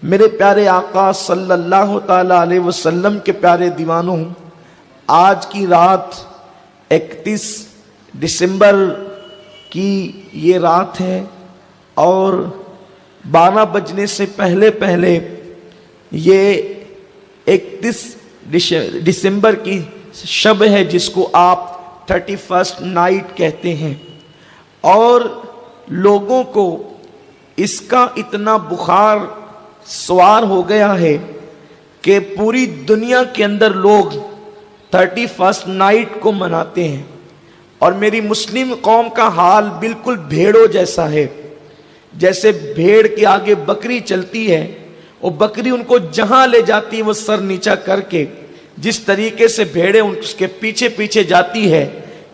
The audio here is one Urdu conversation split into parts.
میرے پیارے آقا صلی اللہ تعالی علیہ وسلم کے پیارے دیوانوں، آج کی رات 31 دسمبر کی یہ رات ہے اور 12 بجنے سے پہلے یہ 31 دسمبر کی شب ہے جس کو آپ 31st نائٹ کہتے ہیں، اور لوگوں کو اس کا اتنا بخار سوار ہو گیا ہے کہ پوری دنیا کے اندر لوگ 31st نائٹ کو مناتے ہیں، اور میری مسلم قوم کا حال بالکل بھیڑوں جیسا ہے۔ جیسے بھیڑ کے آگے بکری چلتی ہے، وہ بکری ان کو جہاں لے جاتی ہے وہ سر نیچا کر کے، جس طریقے سے بھیڑیں اس کے پیچھے پیچھے جاتی ہے،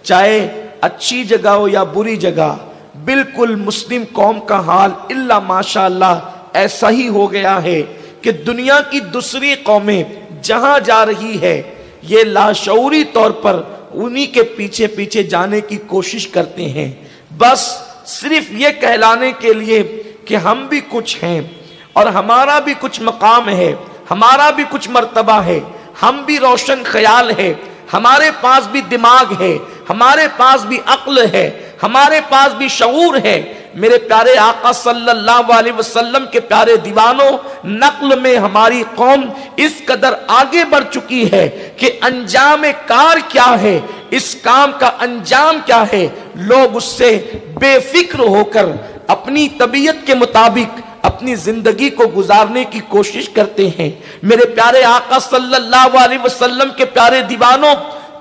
چاہے اچھی جگہ ہو یا بری جگہ، بالکل مسلم قوم کا حال الا ماشاءاللہ ایسا ہی ہو گیا ہے کہ دنیا کی دوسری قومیں جہاں جا رہی ہے یہ لاشعوری طور پر انہی کے پیچھے پیچھے جانے کی کوشش کرتے ہیں، بس صرف یہ کہلانے کے لیے کہ ہم بھی کچھ ہیں اور ہمارا بھی کچھ مقام ہے، ہمارا بھی کچھ مرتبہ ہے، ہم بھی روشن خیال ہے، ہمارے پاس بھی دماغ ہے، ہمارے پاس بھی عقل ہے، ہمارے پاس بھی شعور ہے۔ میرے پیارے آقا صلی اللہ علیہ وسلم کے پیارے دیوانوں، نقل میں ہماری قوم اس قدر آگے بڑھ چکی ہے کہ انجام کار کیا ہے، اس کام کا انجام کیا ہے، لوگ اس سے بے فکر ہو کر اپنی طبیعت کے مطابق اپنی زندگی کو گزارنے کی کوشش کرتے ہیں۔ میرے پیارے آقا صلی اللہ علیہ وسلم کے پیارے دیوانوں،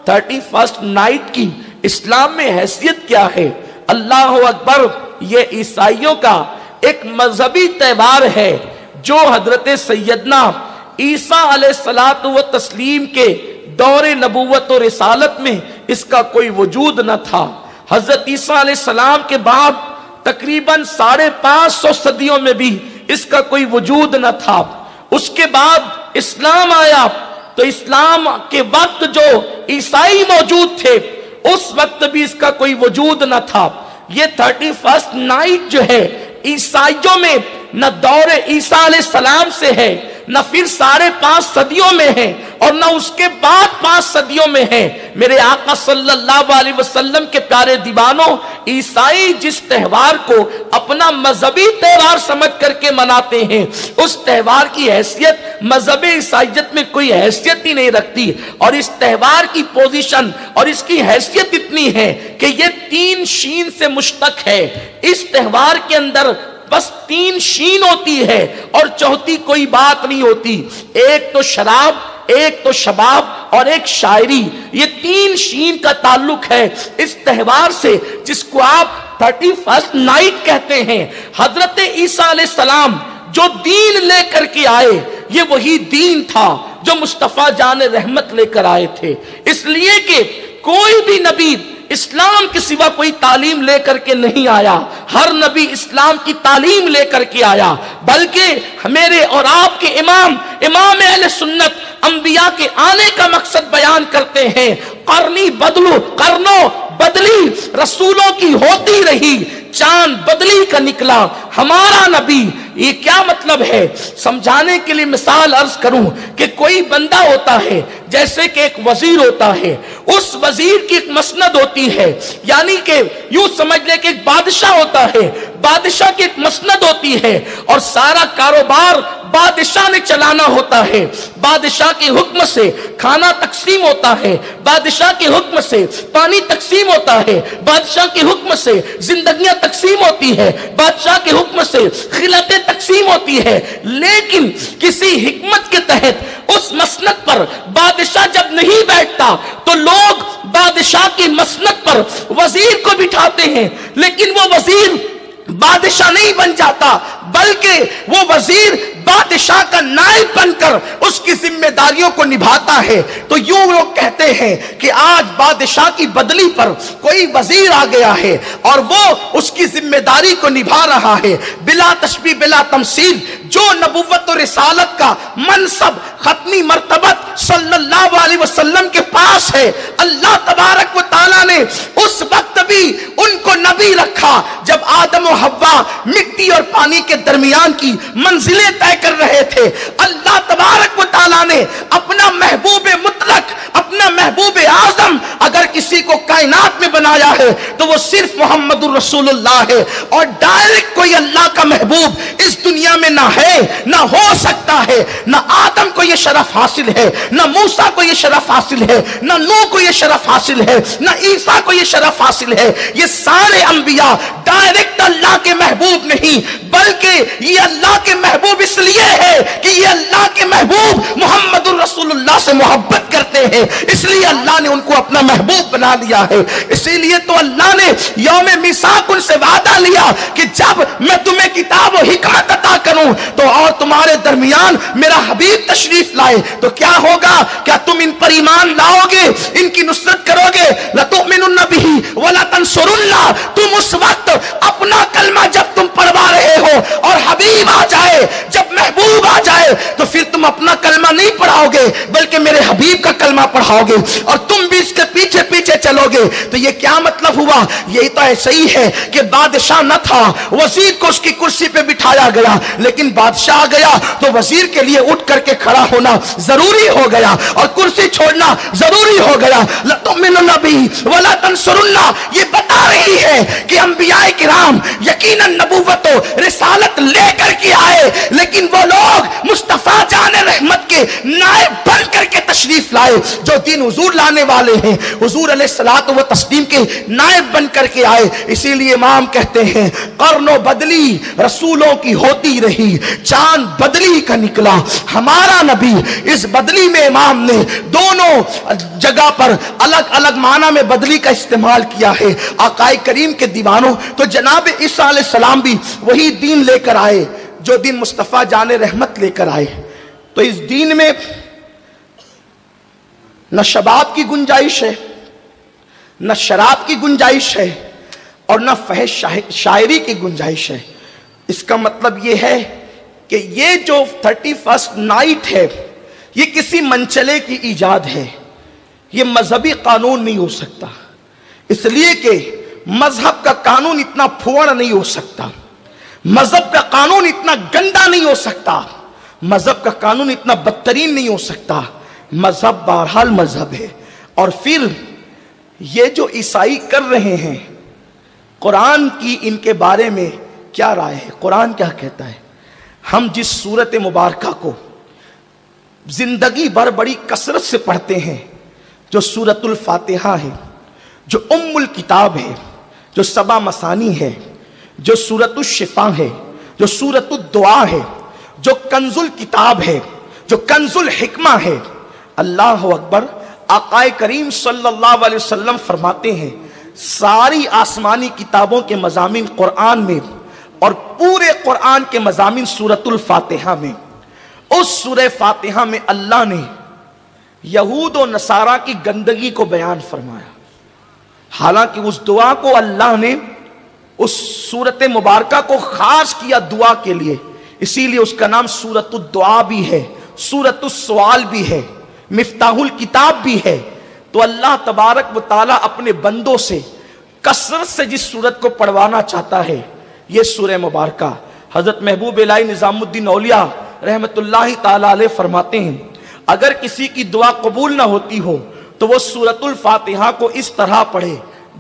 31st نائٹ کی اسلام میں حیثیت کیا ہے؟ اللہ اکبر! یہ عیسائیوں کا ایک مذہبی تہوار ہے جو حضرت سیدنا عیسیٰ علیہ الصلوۃ والتسلیم کے دور نبوت اور رسالت میں اس کا کوئی وجود نہ تھا۔ حضرت عیسیٰ علیہ السلام کے بعد تقریباً 550 صدیوں میں بھی اس کا کوئی وجود نہ تھا۔ اس کے بعد اسلام آیا تو اسلام کے وقت جو عیسائی موجود تھے اس وقت بھی اس کا کوئی وجود نہ تھا۔ یہ 31st نائٹ جو ہے عیسائیوں میں نہ دور عیسیٰ علیہ السلام سے ہے، نہ پھر 5.5 صدیوں میں ہے، اور نہ اس کے بعد 5 صدیوں میں ہے۔ میرے آقا صلی اللہ علیہ وسلم کے پیارے دیوانوں، عیسائی جس تہوار کو اپنا مذہبی تہوار سمجھ کر کے مناتے ہیں، اس تہوار کی حیثیت مذہب عیسائیت میں کوئی حیثیت ہی نہیں رکھتی، اور اس تہوار کی پوزیشن اور اس کی حیثیت اتنی ہے کہ یہ 3 شین سے مشتق ہے۔ اس تہوار کے اندر بس 3 شین ہوتی ہے اور چوتھی کوئی بات نہیں ہوتی، ایک تو شراب، ایک تو شباب اور ایک شاعری۔ یہ 3 شین کا تعلق ہے اس تہوار سے جس کو آپ 31st نائٹ کہتے ہیں۔ حضرت عیسیٰ علیہ السلام جو دین لے کر کے آئے یہ وہی دین تھا جو مصطفیٰ جان رحمت لے کر آئے تھے، اس لیے کہ کوئی بھی نبی اسلام کے سوا کوئی تعلیم لے کر کے نہیں آیا، ہر نبی اسلام کی تعلیم لے کر کے آیا، بلکہ میرے اور آپ کے امام اہل سنت انبیاء کے آنے کا مقصد بیان کرتے ہیں۔ قرنوں بدلی رسولوں کی ہوتی رہی، چاند بدلی کا نکلا ہمارا نبی۔ یہ کیا مطلب ہے؟ سمجھانے کے لیے مثال عرض کروں کہ کوئی بندہ ہوتا ہے، جیسے کہ ایک وزیر ہوتا ہے، اس وزیر کی ایک مسند ہوتی ہے، یعنی کہ یوں سمجھ لے کہ ایک بادشاہ ہوتا ہے، بادشاہ کی ایک مسند ہوتی ہے، اور سارا کاروبار بادشاہ نے چلانا ہوتا ہے۔ بادشاہ کے حکم سے کھانا تقسیم ہوتا ہے، بادشاہ کے حکم سے پانی تقسیم ہوتا ہے، بادشاہ کے حکم سے زندگیاں تقسیم ہوتی ہے، بادشاہ کے حکم سے خلعتیں تقسیم ہوتی ہے، لیکن کسی حکمت کے تحت اس مسند پر بادشاہ جب نہیں بیٹھتا تو لوگ بادشاہ کی مسند پر وزیر کو بٹھاتے ہیں، لیکن وہ وزیر بادشاہ نہیں بن جاتا، بلکہ وہ وزیر بادشاہ کا نائب بن کر اس کی ذمہ داریوں کو نبھاتا ہے۔ تو یوں لوگ کہتے ہیں کہ آج بادشاہ کی بدلی پر کوئی وزیر آ گیا ہے اور وہ اس کی ذمہ داری کو نبھا رہا ہے، بلا تشبیہ بلا تمثیل۔ جو نبوت و رسالت کا منصب ختمی مرتبت صلی اللہ علیہ وسلم کے پاس ہے، اللہ تبارک و تعالیٰ نے اس وقت بھی ان کو نبی رکھا جب آدم و حوا مٹی اور پانی کے درمیان کی منزلیں طے کر رہے ہے اللہ تبارک و تعالیٰ نے اپنا محبوب مطلق، اپنا محبوب اعظم اگر کسی کو کائنات میں بنایا ہے تو وہ صرف محمد الرسول اللہ ہے، اور ڈائریکٹ کوئی اللہ کا محبوب اس دنیا میں نہ ہے، نہ ہو سکتا ہے۔ نہ آدم کو یہ شرف حاصل ہے، نہ موسیٰ کو یہ شرف حاصل ہے، نہ نوح کو یہ شرف حاصل ہے، نہ عیسیٰ کو یہ شرف حاصل ہے۔ یہ سارے انبیاء ڈائریکٹ اللہ کے محبوب نہیں، بلکہ یہ اللہ کے محبوب اس لیے ہے کہ یہ اللہ کے محبوب محمد الرسول اللہ سے محبت کرتے ہیں، اس لیے اللہ نے ان کو اپنا محبوب بنا لیا ہے۔ اسی لیے تو اللہ نے یوم میثاق ان سے وعدہ لیا کہ جب میں تمہیں کتاب و حکمت عطا کروں تو اور تمہارے درمیان میرا حبیب تشریف لائے تو کیا ہوگا؟ کیا تم ان پر ایمان لاؤ گے، ان کی نصرت کرو گے؟ لَتُؤْمِنُنَّ بِهِ وَلَتَنْصُرُنَّ۔ تم اس وقت اپنا کلمہ جب تم پڑھوا رہے ہو اور حبیب آ جائے، جب محبوب آ جائے تو پھر تم اپنا کلمہ نہیں پڑھاؤ گے بلکہ میرے حبیب کا کلمہ پڑھاؤ گے، اور تم بھی اس کے پیچھے پیچھے چلو گے۔ تو یہ کیا مطلب ہوا؟ یہی تو ایسا ہی ہے کہ بادشاہ نہ تھا، وزیر کو اس کی کرسی پہ بٹھایا گیا، لیکن بادشاہ آ گیا تو وزیر کے لیے اٹھ کر کے کھڑا ہونا ضروری ہو گیا اور کرسی چھوڑنا ضروری ہو گیا۔ لَتُؤْمِنُنَّ بِهِ وَلَتَنْصُرُنَّ یہ بتا رہی ہے کہ انبیاء کرام یقیناً نبوت و رسالت لے کر کے آئے، لیکن وہ لوگ مصطفیٰ جان رحمت کے نائب بن کر کے تشریف لائے۔ جو دین حضور لانے والے ہیں حضور علیہ الصلوۃ و تسلیم کے نائب بن کر کے آئے۔ اسی لیے امام کہتے ہیں قرن و بدلی رسولوں کی ہوتی رہی، چاند بدلی کا نکلا ہمارا نبی۔ اس بدلی میں امام نے دونوں جگہ پر الگ الگ معنی میں بدلی کا استعمال کیا ہے۔ آقا کریم کے دیوانوں تو جناب عیسیٰ علیہ السلام بھی وہی دین لے کر آئے جو دین مصطفیٰ جان رحمت لے کر آئے۔ تو اس دین میں نہ شباب کی گنجائش ہے، نہ شراب کی گنجائش ہے، اور نہ فحش شاعری کی گنجائش ہے۔ اس کا مطلب یہ ہے کہ یہ جو 31st نائٹ ہے یہ کسی منچلے کی ایجاد ہے، یہ مذہبی قانون نہیں ہو سکتا، اس لیے کہ مذہب کا قانون اتنا پھوڑ نہیں ہو سکتا، مذہب کا قانون اتنا گندا نہیں ہو سکتا، مذہب کا قانون اتنا بدترین نہیں ہو سکتا۔ مذہب بہرحال مذہب ہے۔ اور پھر یہ جو عیسائی کر رہے ہیں، قرآن کی ان کے بارے میں کیا رائے ہے؟ قرآن کیا کہتا ہے؟ ہم جس سورت مبارکہ کو زندگی بھر بڑی کثرت سے پڑھتے ہیں، جو سورت الفاتحہ ہے، جو ام الکتاب ہے، جو سبع مثانی ہے، جو سورت الشفا ہے، جو سورت الدعا ہے، جو کنز الکتاب ہے، جو کنز الحکمہ ہے، اللہ اکبر۔ آقا کریم صلی اللہ علیہ وسلم فرماتے ہیں ساری آسمانی کتابوں کے مضامین قرآن میں اور پورے قرآن کے مضامین سورت الفاتحہ میں۔ اس سورہ فاتحہ میں اللہ نے یہود و نصارہ کی گندگی کو بیان فرمایا، حالانکہ اس دعا کو اللہ نے اس سورت مبارکہ کو خاص کیا دعا کے لیے، اسی لیے اس کا نام سورت الدعا بھی ہے، سورت السوال بھی ہے، مفتاح الکتاب بھی ہے۔ تو اللہ تبارک و تعالیٰ اپنے بندوں سے کثرت سے جس سورت کو پڑھوانا چاہتا ہے یہ سورہ مبارکہ۔ حضرت محبوب الہی نظام الدین اولیاء رحمت اللہ تعالیٰ علیہ فرماتے ہیں اگر کسی کی دعا قبول نہ ہوتی ہو تو وہ سورت الفاتحہ کو اس طرح پڑھے،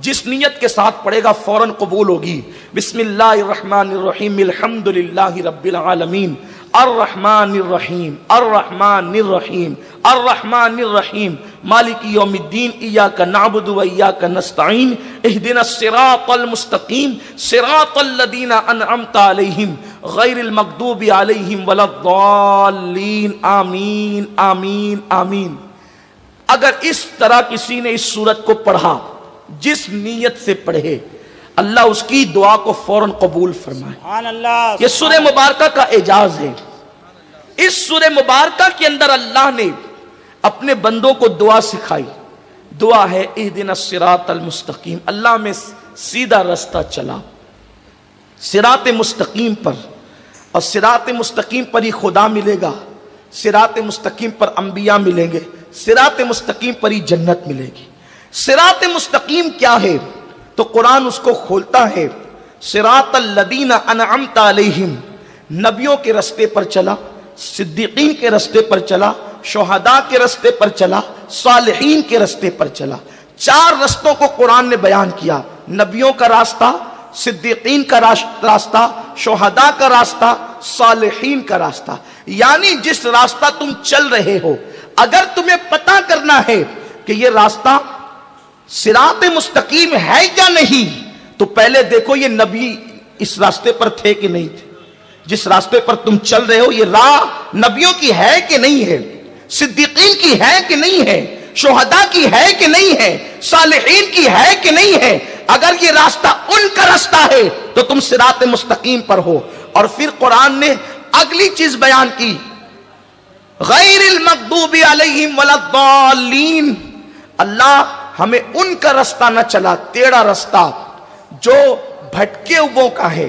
جس نیت کے ساتھ پڑھے گا فوراً قبول ہوگی۔ بسم اللہ الرحمن الرحیم الحمدللہ رب العالمین الرحمن الرحیم الرحمن الرحیم الرحمن الرحیم مالک یوم الدین ایاک نعبد و ایاک نستعین اہدنا الصراط المستقیم صراط الذین انعمت علیہم غیر المغضوب علیہم ولا الضالین آمین آمین آمین۔ اگر اس طرح کسی نے اس سورت کو پڑھا جس نیت سے پڑھے اللہ اس کی دعا کو فوراً قبول فرمائے۔ یہ سورہ مبارکہ کا اعجاز ہے۔ اس سورہ مبارکہ کے اندر اللہ نے اپنے بندوں کو دعا سکھائی۔ دعا ہے اہدنا الصراط المستقیم، اللہ میں سیدھا راستہ چلا صراط مستقیم پر، اور صراط مستقیم پر ہی خدا ملے گا، صراط مستقیم پر انبیاء ملیں گے، صراط مستقیم پر ہی جنت ملے گی۔ صراط مستقیم کیا ہے تو قرآن اس کو کھولتا ہے، صراط الذین انعمت علیہم، نبیوں کے رستے پر چلا، صدیقین کے راستے پر چلا، شہداء کے راستے پر چلا، صالحین کے راستے پر چلا۔ 4 رستوں کو قرآن نے بیان کیا، نبیوں کا راستہ، صدیقین کا راستہ، شہداء کا راستہ، صالحین کا راستہ۔ یعنی جس راستہ تم چل رہے ہو، اگر تمہیں پتہ کرنا ہے کہ یہ راستہ صراط مستقیم ہے یا نہیں، تو پہلے دیکھو یہ نبی اس راستے پر تھے کہ نہیں تھے۔ جس راستے پر تم چل رہے ہو یہ راہ نبیوں کی ہے کہ نہیں ہے، صدیقین کی ہے کہ نہیں ہے، شہداء کی ہے کہ نہیں ہے، صالحین کی ہے کہ نہیں ہے۔ اگر یہ راستہ ان کا راستہ ہے تو تم صراط مستقیم پر ہو۔ اور پھر قرآن نے اگلی چیز بیان کی، غیر المغضوب علیہم ولا الضالین۔ اللہ ہمیں ان کا راستہ نہ چلا، ٹیڑھا راستہ جو بھٹکے ہوئوں کا ہے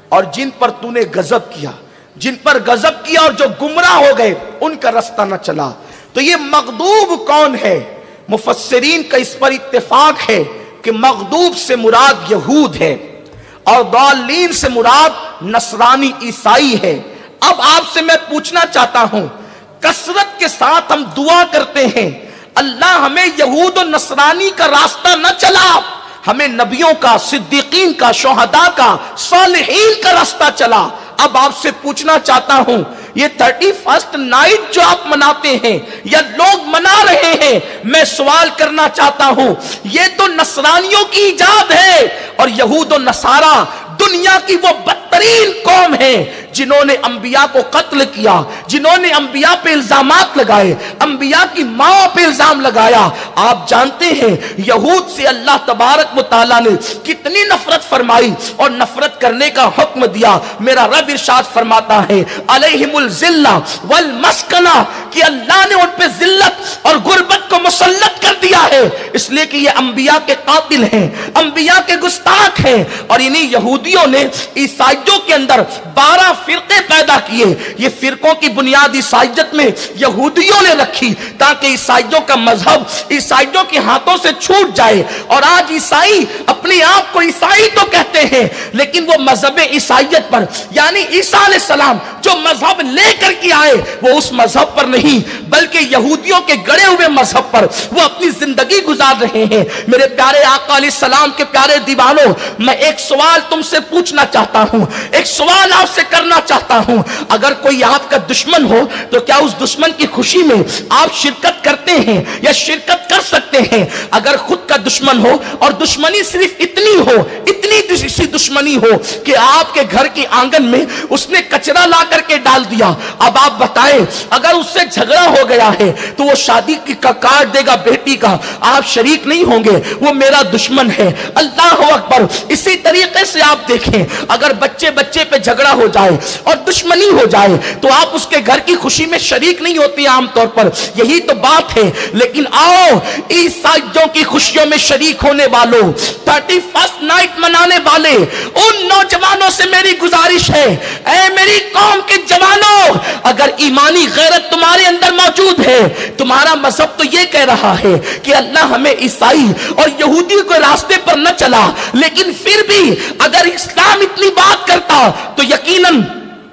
اور جن پر تو نے غضب کیا، جن پر غضب کیا اور جو گمراہ ہو گئے، ان کا راستہ نہ چلا۔ تو یہ مغضوب کون ہے؟ مفسرین کا اس پر اتفاق ہے کہ مغضوب سے مراد یہود ہے اور ضالین سے مراد نصرانی عیسائی ہے۔ اب آپ سے میں پوچھنا چاہتا ہوں، کثرت کے ساتھ ہم دعا کرتے ہیں اللہ ہمیں یہود و نصرانی کا راستہ نہ چلا، ہمیں نبیوں کا، صدیقین کا، شہداء کا، صالحین کا راستہ چلا۔ اب آپ سے پوچھنا چاہتا ہوں، یہ 31 نائٹ جو آپ مناتے ہیں یا لوگ منا رہے ہیں، میں سوال کرنا چاہتا ہوں، یہ تو نصرانیوں کی ایجاد ہے، اور یہود و نصارہ دنیا کی وہ بدترین قوم ہے جنہوں نے انبیاء کو قتل کیا، جنہوں نے انبیاء پہ الزامات لگائے، انبیاء کی ماں پہ الزام لگایا۔ آپ جانتے ہیں یہود سے اللہ تبارک و تعالیٰ نے کتنی نفرت فرمائی اور نفرت کرنے کا حکم دیا۔ میرا رب ارشاد فرماتا ہے علیہم الذلہ والمسکنہ، کہ اللہ نے ان پہ ذلت اور غربت کو مسلط کر دیا ہے، اس لیے کہ یہ انبیاء کے قاتل ہیں، انبیاء کے گستاخ ہیں۔ اور انہی یہودیوں نے عیسائیوں کے اندر 12 فرقے پیدا کیے۔ یہ فرقوں کی بنیاد عیسائیت میں یہودیوں نے رکھی تاکہ عیسائیوں کا مذہب عیسائیوں کے ہاتھوں سے چھوٹ جائے۔ اور آج عیسائی اپنے آپ کو عیسائی تو کہتے ہیں، لیکن وہ مذہب عیسائیت پر، یعنی عیسیٰ علیہ السلام جو مذہب لے کر کے آئے، وہ اس مذہب پر نہیں بلکہ یہودیوں کے گڑے ہوئے مذہب پر وہ اپنی زندگی گزار رہے ہیں۔ میرے پیارے آقا علیہ السلام کے پیارے دیوانوں، میں ایک سوال تم سے پوچھنا چاہتا ہوں، ایک سوال آپ سے کرنا چاہتا ہوں۔ اگر کوئی آپ کا دشمن ہو تو کیا اس دشمن کی خوشی میں آپ شرکت کرتے ہیں یا شرکت کر سکتے ہیں؟ اگر خود کا دشمن ہو اور دشمنی صرف اتنی ہو، اتنی سی دشمنی ہو کہ آپ کے گھر کی آنگن میں اس نے کچرا لا کر کے ڈال دیا، اب آپ بتائیں اگر اس سے جھگڑا ہو گیا ہے تو وہ شادی کا کارڈ دے گا بیٹی کا، آپ شریک نہیں ہوں گے، وہ میرا دشمن ہے۔ اللہ اکبر۔ اسی طریقے سے آپ دیکھیں، اگر بچے پہ جھگڑا ہو جائے اور دشمنی ہو جائے تو آپ اس کے گھر کی خوشی میں شریک نہیں ہوتے عام طور پر، یہی تو بات ہے۔ لیکن آؤ عیسائیوں کی خوشیوں میں شریک ہونے والوں، 31 نائٹ منانے والے ان نوجوانوں سے میری گزارش ہے، اے میری قوم کے جوانوں، اگر ایمانی غیرت تمہارے اندر موجود ہے، تمہارا مذہب تو یہ کہہ رہا ہے کہ اللہ ہمیں عیسائی اور یہودی کے راستے پر نہ چلا، لیکن پھر بھی اگر اسلام اتنی بات کرتا تو یقیناً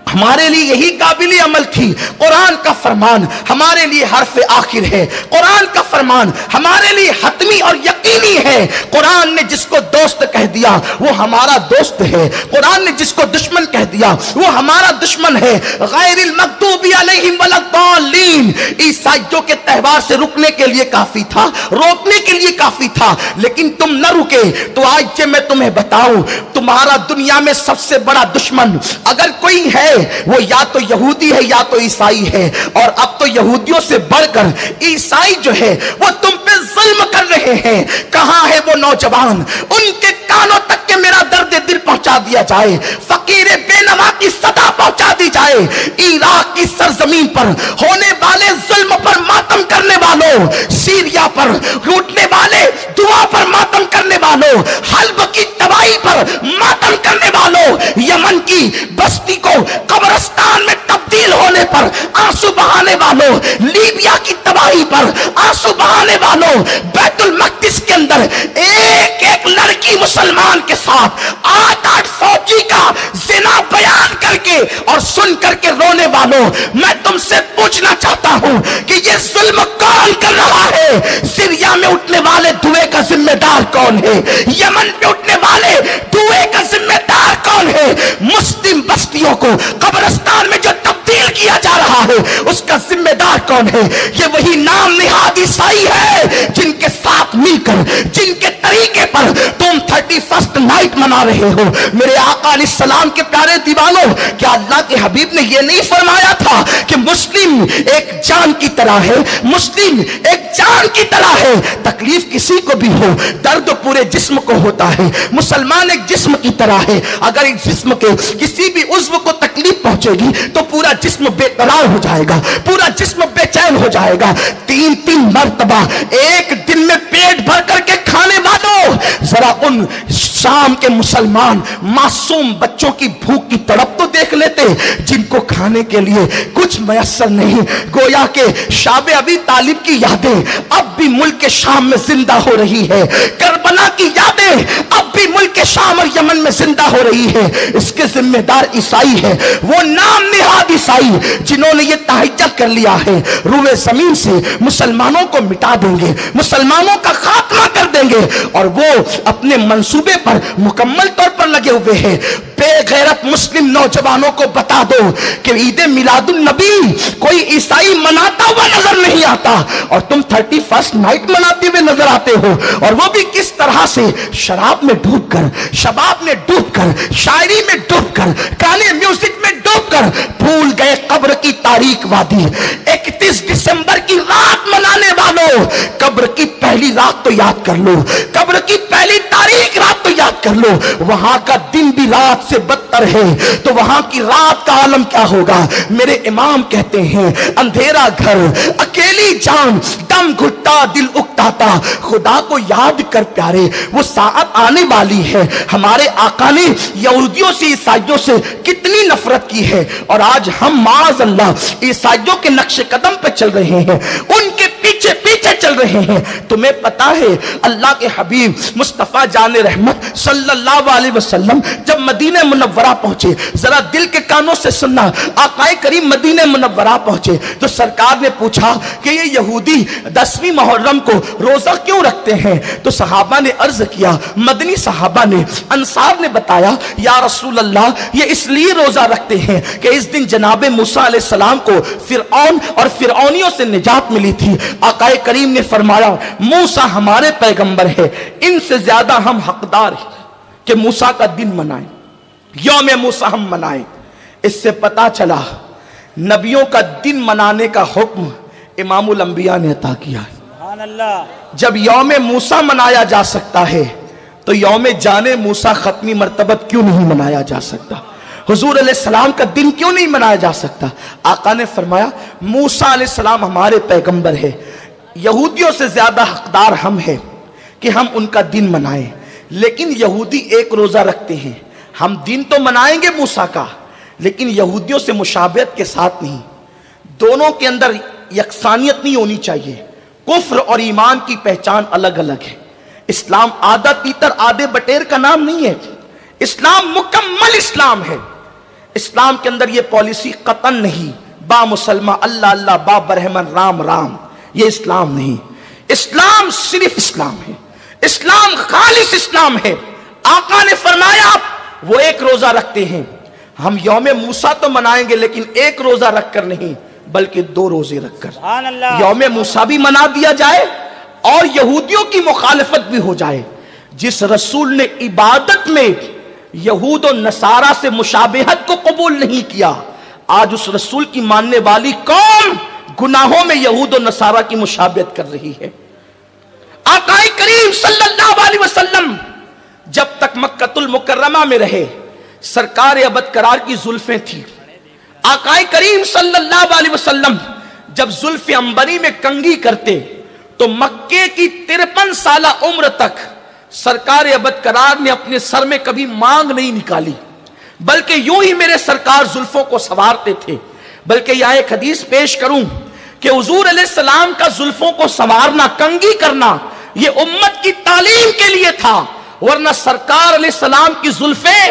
ہمارے لیے یہی قابل عمل تھی۔ قرآن کا فرمان ہمارے لیے حرف آخر ہے، قرآن کا فرمان ہمارے لیے حتمی اور یقینی ہے۔ قرآن نے جس کو دوست کہہ دیا وہ ہمارا دوست ہے، قرآن نے جس کو دشمن کہہ دیا وہ ہمارا دشمن ہے۔ غیر المغضوب علیہم ولا الضالین، عیسائیوں کے تہوار سے رکنے کے لیے کافی تھا، روکنے کے لیے کافی تھا، لیکن تم نہ رکے۔ تو آج میں تمہیں بتاؤں، تمہارا دنیا میں سب سے بڑا دشمن اگر کوئی ہے وہ یا تو یہودی ہے یا تو عیسائی ہے، اور اب تو یہودیوں سے بڑھ کر عیسائی جو ہے وہ تم پہ ظلم کر رہے ہیں۔ کہاں ہے وہ نوجوان؟ ان کے کانوں تک کہ میرا درد دل پہنچا دیا جائے، فقیر بے نوا کی صدا پہنچا دی جائے۔ عراق کی سرزمین پر ہونے والے ظلم پر ماتم کرنے والوں، سیریا پر لوٹنے والے دعا پر ماتم کرنے والوں، حلب کی تباہی پر ماتم کرنے والوں، یمن کی بستی کو قبرستان میں تبدیل ہونے پر آنسو بہانے والوں، لیبیا کی تباہی پر آنسو بہانے والوں، بیت المقدس کے اندر ایک ایک لڑکی مسلمان کے ساتھ 800 فوجی کا زنا بیان کر کے اور سن کر کے رونے والوں، میں تم سے پوچھنا چاہتا ہوں کہ یہ ظلم کون کر رہا ہے؟ سریا میں اٹھنے والے دھوئے کا ذمہ دار کون ہے؟ یمن پہ اٹھنے والے دھوئے کا ذمہ دار کون ہے؟ مسلم بستیوں کو قبرستان میں جو تبدیل کیا جا رہا ہے اس کا ذمہ دار کون ہے؟ یہ وہی نام نہاد عیسائی ہے جن کے ساتھ مل کر، جن کے طریقے پر تم 31st نائٹ منا رہے ہو۔ میرے آقا علیہ السلام کے پیارے دیوانوں، کیا اللہ کے حبیب نے یہ نہیں فرمایا تھا کہ مسلم ایک جان کی طرح ہے، مسلم ایک جان کی طرح ہے، تکلیف کسی کو بھی ہو، درد پورے جسم کو ہوتا ہے، مسلمان ایک جسم کی طرح ہے، اگر ایک جسم کے کسی بھی عضو کو تکلیف پہنچے گی تو پورا جسم بے قرار ہو جائے گا، پورا جسم بے چین ہو جائے گا۔ 3 مرتبہ ایک دن میں پیٹ بھر کر کے کھانے والوں، ذرا ان شام کے مسلمان معصوم بچوں کی بھوک کی تڑپ تو دیکھ لیتے جن کو کھانے کے لیے کچھ میسر نہیں۔ گویا کہ شاب ابی طالب کی یادیں اب بھی ملک شام میں زندہ ہو رہی ہے، کربلا کی یادیں اب بھی ملک شام اور یمن میں زندہ ہو رہی ہے۔ اس کے ذمہ دار عیسائی ہے، وہ نام نہاد عیسائی جنہوں نے یہ تہیہ کر لیا ہے روئے زمین سے مسلمانوں کو مٹا دیں گے، مسلمانوں کا خاتمہ کر دیں گے، اور وہ اپنے منصوبے پر مکمل طور پر لگے ہوئے ہیں۔ بے غیرت مسلم نوجوانوں کو بتا دو کہ عید میلاد النبی کوئی عیسائی مناتا ہوا نظر نہیں آتا، اور تم 31st نائٹ مناتے ہوئے نظر آتے ہو، اور وہ بھی کس طرح سے؟ شراب میں ڈوب کر، شباب میں ڈوب کر، شاعری میں ڈوب کر، گانے میوزک میں ڈوب کر بھول گئے قبر کی تاریک وادی۔ 31 دسمبر کی رات منانے والوں، قبر کی پہلی رات تو یاد کر لو، قبر کی پہلی تاریخ رات تو یاد کر لو۔ وہاں کا دن بھی رات سے بدتر ہے تو وہاں کی رات کا عالم کیا ہوگا؟ میرے امام کہتے ہیں اندھیرا گھر، اکیلی جان، دم گھٹتا دل اکتاتا، خدا کو یاد کر پیارے، وہ ساعت آنے والی ہے۔ ہمارے آقا نے یہودیوں سے، عیسائیوں سے کتنی نفرت کی ہے، اور آج ہم معاذ اللہ عیسائیوں کے نقش قدم پہ چل رہے ہیں، ان کے پیچھے پیچھے چل رہے ہیں۔ تمہیں پتا ہے اللہ کے حبیب مصطفیٰ جان رحمت صلی اللہ علیہ وسلم جب مدینہ منورہ پہنچے، ذرا دل کے کانوں سے سننا، آقا کریم مدینہ منورہ پہنچے تو سرکار نے پوچھا کہ یہ یہودی 10ویں محرم کو روزہ کیوں رکھتے ہیں؟ تو صحابہ نے عرض کیا، مدنی صحابہ نے، انصار نے بتایا، یا رسول اللہ یہ اس لیے روزہ رکھتے ہیں کہ اس دن جناب موسیٰ علیہ السلام کو فرعون اور فرعونیوں سے نجات ملی تھی۔ آقا کریم نے فرمایا موسیٰ ہمارے پیغمبر ہے، ان سے زیادہ ہم حقدار ہیں کہ موسیٰ کا دن منائیں، یوم موسیٰ ہم منائیں۔ اس سے پتا چلا نبیوں کا دن منانے کا حکم امام الانبیاء نے عطا کیا ہے۔ سبحان اللہ۔ جب یوم موسیٰ منایا جا سکتا ہے تو یوم جان موسیٰ ختمی مرتبت کیوں نہیں منایا جا سکتا؟ حضور علیہ السلام کا دن کیوں نہیں منایا جا سکتا؟ آقا نے فرمایا موسیٰ علیہ السلام ہمارے پیغمبر ہے، یہودیوں سے زیادہ حقدار ہم ہیں کہ ہم ان کا دن منائیں، لیکن یہودی ایک روزہ رکھتے ہیں، ہم دن تو منائیں گے موسیٰ کا لیکن یہودیوں سے مشابہت کے ساتھ نہیں، دونوں کے اندر یکسانیت نہیں ہونی چاہیے۔ کفر اور ایمان کی پہچان الگ الگ ہے۔ اسلام آدھا تیتر آدھے بٹیر کا نام نہیں ہے، اسلام مکمل اسلام ہے۔ اسلام کے اندر یہ پالیسی قطعاً نہیں با مسلمہ اللہ اللہ با برہمن رام رام، یہ اسلام نہیں۔ اسلام صرف اسلام ہے، اسلام خالص اسلام ہے۔ آقا نے فرمایا وہ ایک روزہ رکھتے ہیں، ہم یوم موسیٰ تو منائیں گے لیکن ایک روزہ رکھ کر نہیں بلکہ 2 روزے رکھ کر۔ سبحان اللہ۔ یوم موسیٰ بھی منا دیا جائے اور یہودیوں کی مخالفت بھی ہو جائے۔ جس رسول نے عبادت میں یہود و نصارہ سے مشابہت کو قبول نہیں کیا، آج اس رسول کی ماننے والی قوم گناہوں میں یہود و نصارہ کی مشابہت کر رہی ہے۔ آقا کریم صلی اللہ علیہ وسلم جب تک مکہ المکرمہ میں رہے، سرکار ابد قرار کی زلفیں تھی۔ آقا کریم صلی اللہ علیہ وسلم جب زلف عنبری میں کنگھی کرتے تو مکے کی 53 سالہ عمر تک سرکار ابد قرار نے اپنے سر میں کبھی مانگ نہیں نکالی، بلکہ یوں ہی میرے سرکار زلفوں کو سنوارتے تھے۔ بلکہ یہاں ایک حدیث پیش کروں کہ حضور علیہ السلام کا زلفوں کو سنوارنا، کنگھی کرنا، یہ امت کی تعلیم کے لیے تھا، ورنہ سرکار علیہ السلام کی زلفیں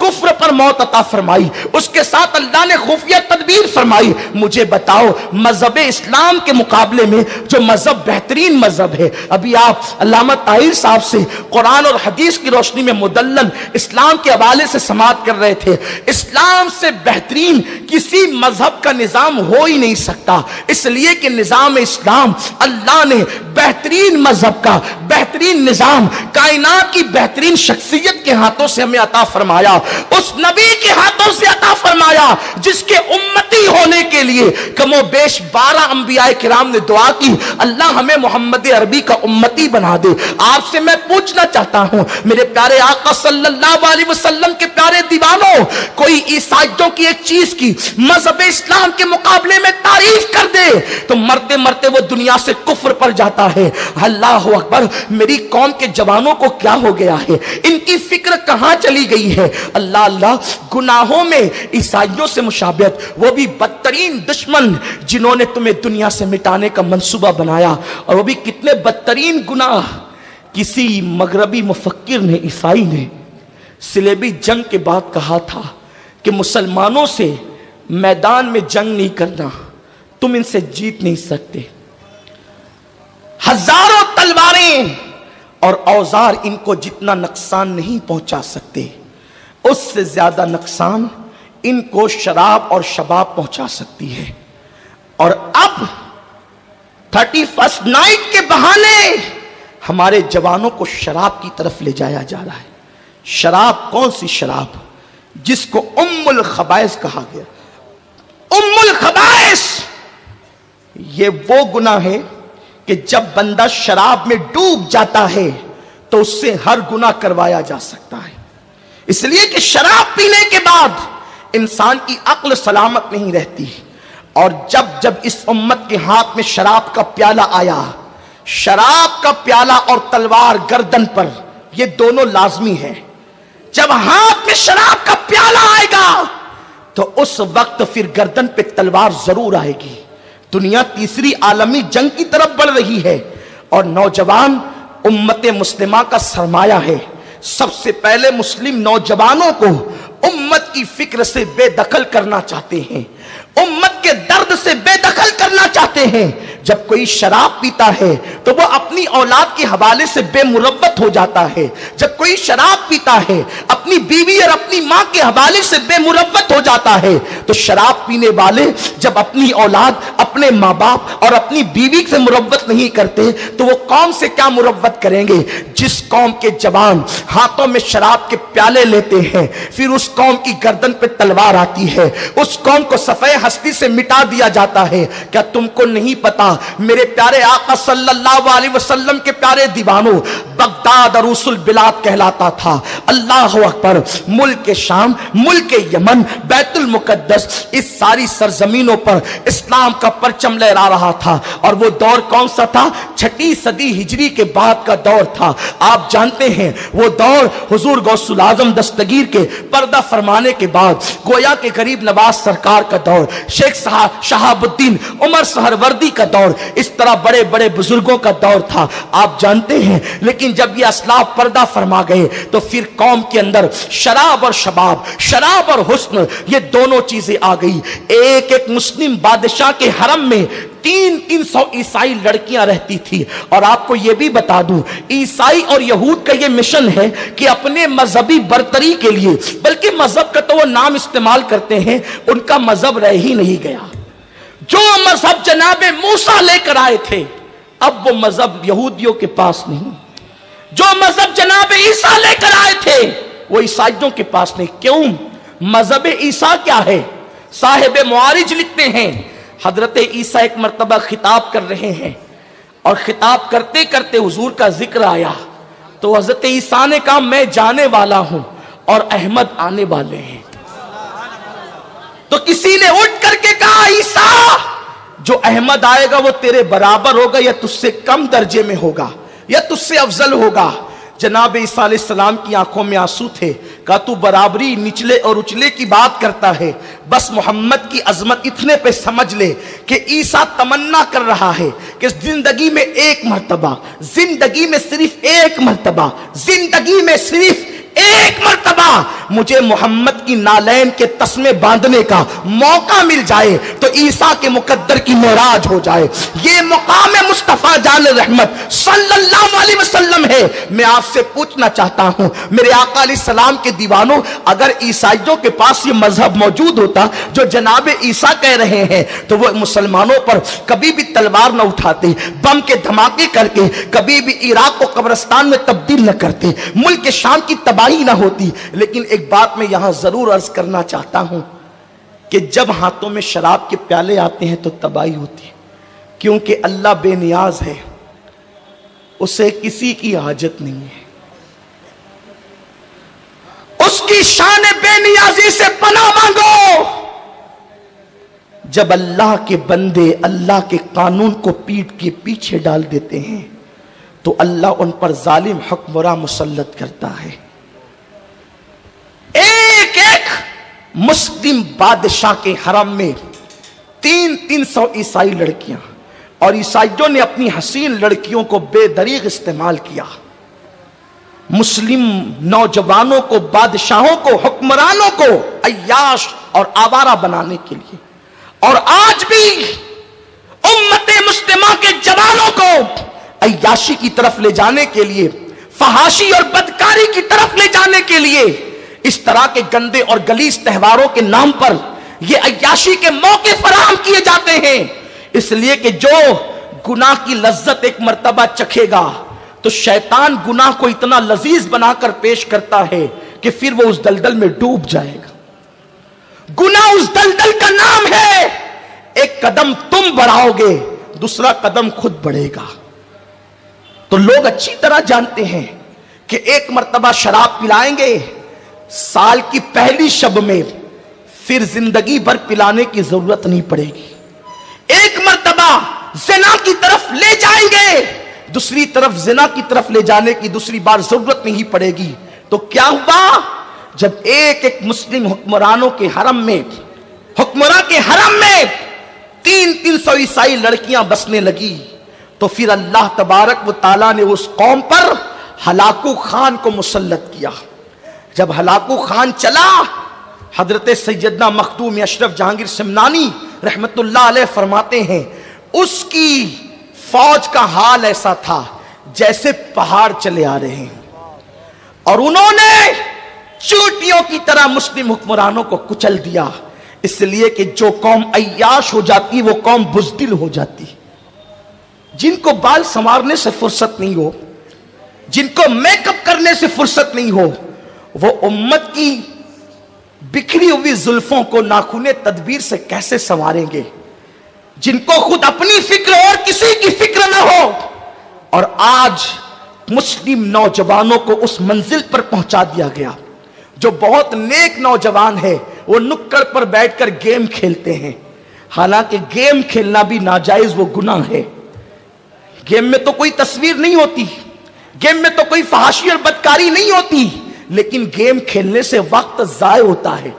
کفر پر موت عطا فرمائی، اس کے ساتھ اللہ نے خفیہ تدبیر فرمائی۔ مجھے بتاؤ مذہب اسلام کے مقابلے میں جو مذہب بہترین مذہب ہے، ابھی آپ علامہ طاہر صاحب سے قرآن اور حدیث کی روشنی میں مدلل اسلام کے حوالے سے سماعت کر رہے تھے، اسلام سے بہترین کسی مذہب کا نظام ہو ہی نہیں سکتا، اس لیے کہ نظام اسلام اللہ نے بہترین مذہب کا بہترین نظام کائنات کی بہترین شخصیت کے ہاتھوں سے ہمیں عطا فرمایا، اس نبی کے ہاتھوں سے عطا فرمایا جس کے امتی ہونے کے لیے کم و بیش 12 انبیاء کرام نے دعا کی، اللہ ہمیں محمد عربی کا امتی بنا دے۔ آپ سے میں پوچھنا چاہتا ہوں میرے پیارے آقا صلی اللہ علیہ وسلم کے پیارے دیوانوں، کوئی عیسائیوں کی ایک چیز کی مذہب اسلام کے مقابلے میں تعریف کر دے تو مرتے مرتے وہ دنیا سے کفر پر جاتا ہے۔ اللہ اکبر، میری قوم کے جوانوں کو کیا ہو گیا ہے، ان کی فکر کہاں چلی گئی ہے؟ اللہ اللہ، گناہوں میں عیسائیوں سے مشابہت، وہ بھی بدترین دشمن جنہوں نے تمہیں دنیا سے مٹانے کا منصوبہ بنایا، اور وہ بھی کتنے بدترین گناہ۔ کسی مغربی مفکر نے، عیسائی نے صلیبی جنگ کے بعد کہا تھا کہ مسلمانوں سے میدان میں جنگ نہیں کرنا، تم ان سے جیت نہیں سکتے، ہزاروں تلواریں اور اوزار ان کو جتنا نقصان نہیں پہنچا سکتے، اس سے زیادہ نقصان ان کو شراب اور شباب پہنچا سکتی ہے۔ اور اب 31st نائٹ کے بہانے ہمارے جوانوں کو شراب کی طرف لے جایا جا رہا ہے۔ شراب کون سی شراب؟ جس کو ام الخبائث کہا گیا۔ ام الخبائث یہ وہ گناہ ہے کہ جب بندہ شراب میں ڈوب جاتا ہے تو اس سے ہر گناہ کروایا جا سکتا ہے، اس لیے کہ شراب پینے کے بعد انسان کی عقل سلامت نہیں رہتی، اور جب جب اس امت کے ہاتھ میں شراب کا پیالہ آیا، شراب کا پیالہ اور تلوار گردن پر، یہ دونوں لازمی ہے۔ جب ہاتھ میں شراب کا پیالہ آئے گا تو اس وقت پھر گردن پہ تلوار ضرور آئے گی۔ دنیا تیسری عالمی جنگ کی طرف بڑھ رہی ہے، اور نوجوان امت مسلمہ کا سرمایہ ہے۔ سب سے پہلے مسلم نوجوانوں کو امت کی فکر سے بے دخل کرنا چاہتے ہیں، امت کے درد سے بے دخل کرنا چاہتے ہیں۔ جب کوئی شراب پیتا ہے تو وہ اپنی اولاد کے حوالے سے بے مروت ہو جاتا ہے، جب کوئی شراب پیتا ہے اپنی بیوی اور اپنی ماں کے حوالے سے بے مروت ہو جاتا ہے۔ تو شراب پینے والے جب اپنی اولاد، اپنے ماں باپ اور اپنی بیوی سے مروت نہیں کرتے تو وہ قوم سے کیا مروت کریں گے؟ جس قوم کے جوان ہاتھوں میں شراب کے پیالے لیتے ہیں، پھر اس قوم کی گردن پہ تلوار آتی ہے، اس قوم کو صفحہ ہستی سے مٹا دیا جاتا ہے۔ کیا تم کو نہیں پتا میرے پیارے آقا صلی اللہ علیہ وسلم کے پیارے دیوانوں، بغداد عروس البلاد کہلاتا تھا۔ اللہ اکبر، ملک شام، ملک یمن، بیت المقدس، اس ساری سرزمینوں پر اسلام کا پرچم لہرا رہا تھا، اور وہ دور کون سا تھا؟ 6 صدی ہجری کے بعد کا دور تھا۔ آپ جانتے ہیں وہ دور حضور غوث العظم دستگیر کے پردہ فرمانے کے بعد گویا کے غریب نواز سرکار کا دور، شیخ شہاب الدین عمر سہروردی کا دور، اس طرح بڑے بڑے بزرگوں کا دور تھا، آپ جانتے ہیں۔ لیکن جب یہ اسلاف پردہ فرما گئے تو پھر قوم کے اندر شراب اور شباب، شراب اور حسن، یہ دونوں چیزیں آ گئی۔ ایک ایک مسلم بادشاہ کے حرم میں 300 عیسائی لڑکیاں رہتی تھی۔ اور آپ کو یہ بھی بتا دوں، عیسائی اور یہود کا یہ مشن ہے کہ اپنے مذہبی برتری کے لیے، بلکہ مذہب کا تو وہ نام استعمال کرتے ہیں، ان کا مذہب رہ ہی نہیں گیا۔ جو مذہب جناب موسیٰ لے کر آئے تھے، اب وہ مذہب یہودیوں کے پاس نہیں۔ جو مذہب جناب عیسیٰ لے کر آئے تھے وہ عیسائیوں کے پاس نہیں۔ کیوں؟ مذہب عیسیٰ کیا ہے؟ صاحب معارج لکھتے ہیں، حضرت عیسیٰ ایک مرتبہ خطاب کر رہے ہیں، اور خطاب کرتے کرتے حضور کا ذکر آیا تو حضرت عیسیٰ نے کہا میں جانے والا ہوں اور احمد آنے والے ہیں۔ تو کسی نے اٹھ کر کے کہا عیسیٰ، جو احمد آئے گا وہ تیرے برابر ہوگا یا تجھ سے کم درجے میں ہوگا یا تجھ سے افضل ہوگا؟ جناب عیسیٰ علیہ السلام کی آنکھوں میں آنسو تھے۔ کہا تو برابری، نچلے اور اچلے کی بات کرتا ہے، بس محمد کی عظمت اتنے پہ سمجھ لے کہ عیسیٰ تمنا کر رہا ہے کہ زندگی میں ایک مرتبہ، زندگی میں صرف ایک مرتبہ، زندگی میں صرف ایک مرتبہ مجھے محمد کی نالین کے تسمے باندھنے کا موقع مل جائے تو عیسیٰ کے مقدر کی معراج ہو جائے. یہ مقام مصطفیٰ جان رحمت صلی اللہ علیہ وسلم ہے. میں آپ سے پوچھنا چاہتا ہوں میرے آقا علیہ السلام کے دیوانوں، اگر عیسائیوں کے پاس یہ مذہب موجود ہوتا جو جناب عیسیٰ کہہ رہے ہیں تو وہ مسلمانوں پر کبھی بھی تلوار نہ اٹھاتے، بم کے دھماکے کر کے کبھی بھی عراق کو قبرستان میں تبدیل نہ کرتے، ملک شام کی تباہی نہ ہوتی. لیکن ایک بات میں یہاں ضرور عرض کرنا چاہتا ہوں کہ جب ہاتھوں میں شراب کے پیالے آتے ہیں تو تباہی ہوتی ہے، کیونکہ اللہ بے نیاز ہے، اسے کسی کی حاجت نہیں ہے. اس کی شان بے نیازی سے پناہ مانگو. جب اللہ کے بندے اللہ کے قانون کو پیٹ کے پیچھے ڈال دیتے ہیں تو اللہ ان پر ظالم حکمراں مسلط کرتا ہے. ایک ایک مسلم بادشاہ کے حرم میں 300 عیسائی لڑکیاں، اور عیسائیوں نے اپنی حسین لڑکیوں کو بے دریغ استعمال کیا مسلم نوجوانوں کو، بادشاہوں کو، حکمرانوں کو عیاش اور آوارہ بنانے کے لیے. اور آج بھی امت مسلمہ کے جوانوں کو عیاشی کی طرف لے جانے کے لیے، فحاشی اور بدکاری کی طرف لے جانے کے لیے اس طرح کے گندے اور غلیظ تہواروں کے نام پر یہ عیاشی کے موقع فراہم کیے جاتے ہیں. اس لیے کہ جو گناہ کی لذت ایک مرتبہ چکھے گا تو شیطان گناہ کو اتنا لذیذ بنا کر پیش کرتا ہے کہ پھر وہ اس دلدل میں ڈوب جائے گا. گناہ اس دلدل کا نام ہے. ایک قدم تم بڑھاؤ گے، دوسرا قدم خود بڑھے گا. تو لوگ اچھی طرح جانتے ہیں کہ ایک مرتبہ شراب پلائیں گے سال کی پہلی شب میں، پھر زندگی بھر پلانے کی ضرورت نہیں پڑے گی. ایک مرتبہ زنا کی طرف لے جائیں گے، دوسری طرف زنا کی طرف لے جانے کی دوسری بار ضرورت نہیں پڑے گی. تو کیا ہوا؟ جب ایک ایک مسلم حکمرانوں کے حرم میں، حکمراں کے حرم میں 300 عیسائی لڑکیاں بسنے لگی تو پھر اللہ تبارک و تعالیٰ نے اس قوم پر ہلاکو خان کو مسلط کیا. جب ہلاکو خان چلا، حضرت سیدنا مخدوم اشرف جہانگیر سمنانی رحمت اللہ علیہ فرماتے ہیں اس کی فوج کا حال ایسا تھا جیسے پہاڑ چلے آ رہے ہیں، اور انہوں نے چوٹیوں کی طرح مسلم حکمرانوں کو کچل دیا. اس لیے کہ جو قوم عیاش ہو جاتی وہ قوم بزدل ہو جاتی. جن کو بال سنوارنے سے فرصت نہیں ہو، جن کو میک اپ کرنے سے فرصت نہیں ہو، وہ امت کی بکھری ہوئی زلفوں کو ناخن تدبیر سے کیسے سنواریں گے؟ جن کو خود اپنی فکر اور کسی کی فکر نہ ہو. اور آج مسلم نوجوانوں کو اس منزل پر پہنچا دیا گیا. جو بہت نیک نوجوان ہے وہ نکڑ پر بیٹھ کر گیم کھیلتے ہیں، حالانکہ گیم کھیلنا بھی ناجائز، وہ گناہ ہے. گیم میں تو کوئی تصویر نہیں ہوتی، گیم میں تو کوئی فحاشی اور بدکاری نہیں ہوتی، لیکن گیم کھیلنے سے وقت ضائع ہوتا ہے.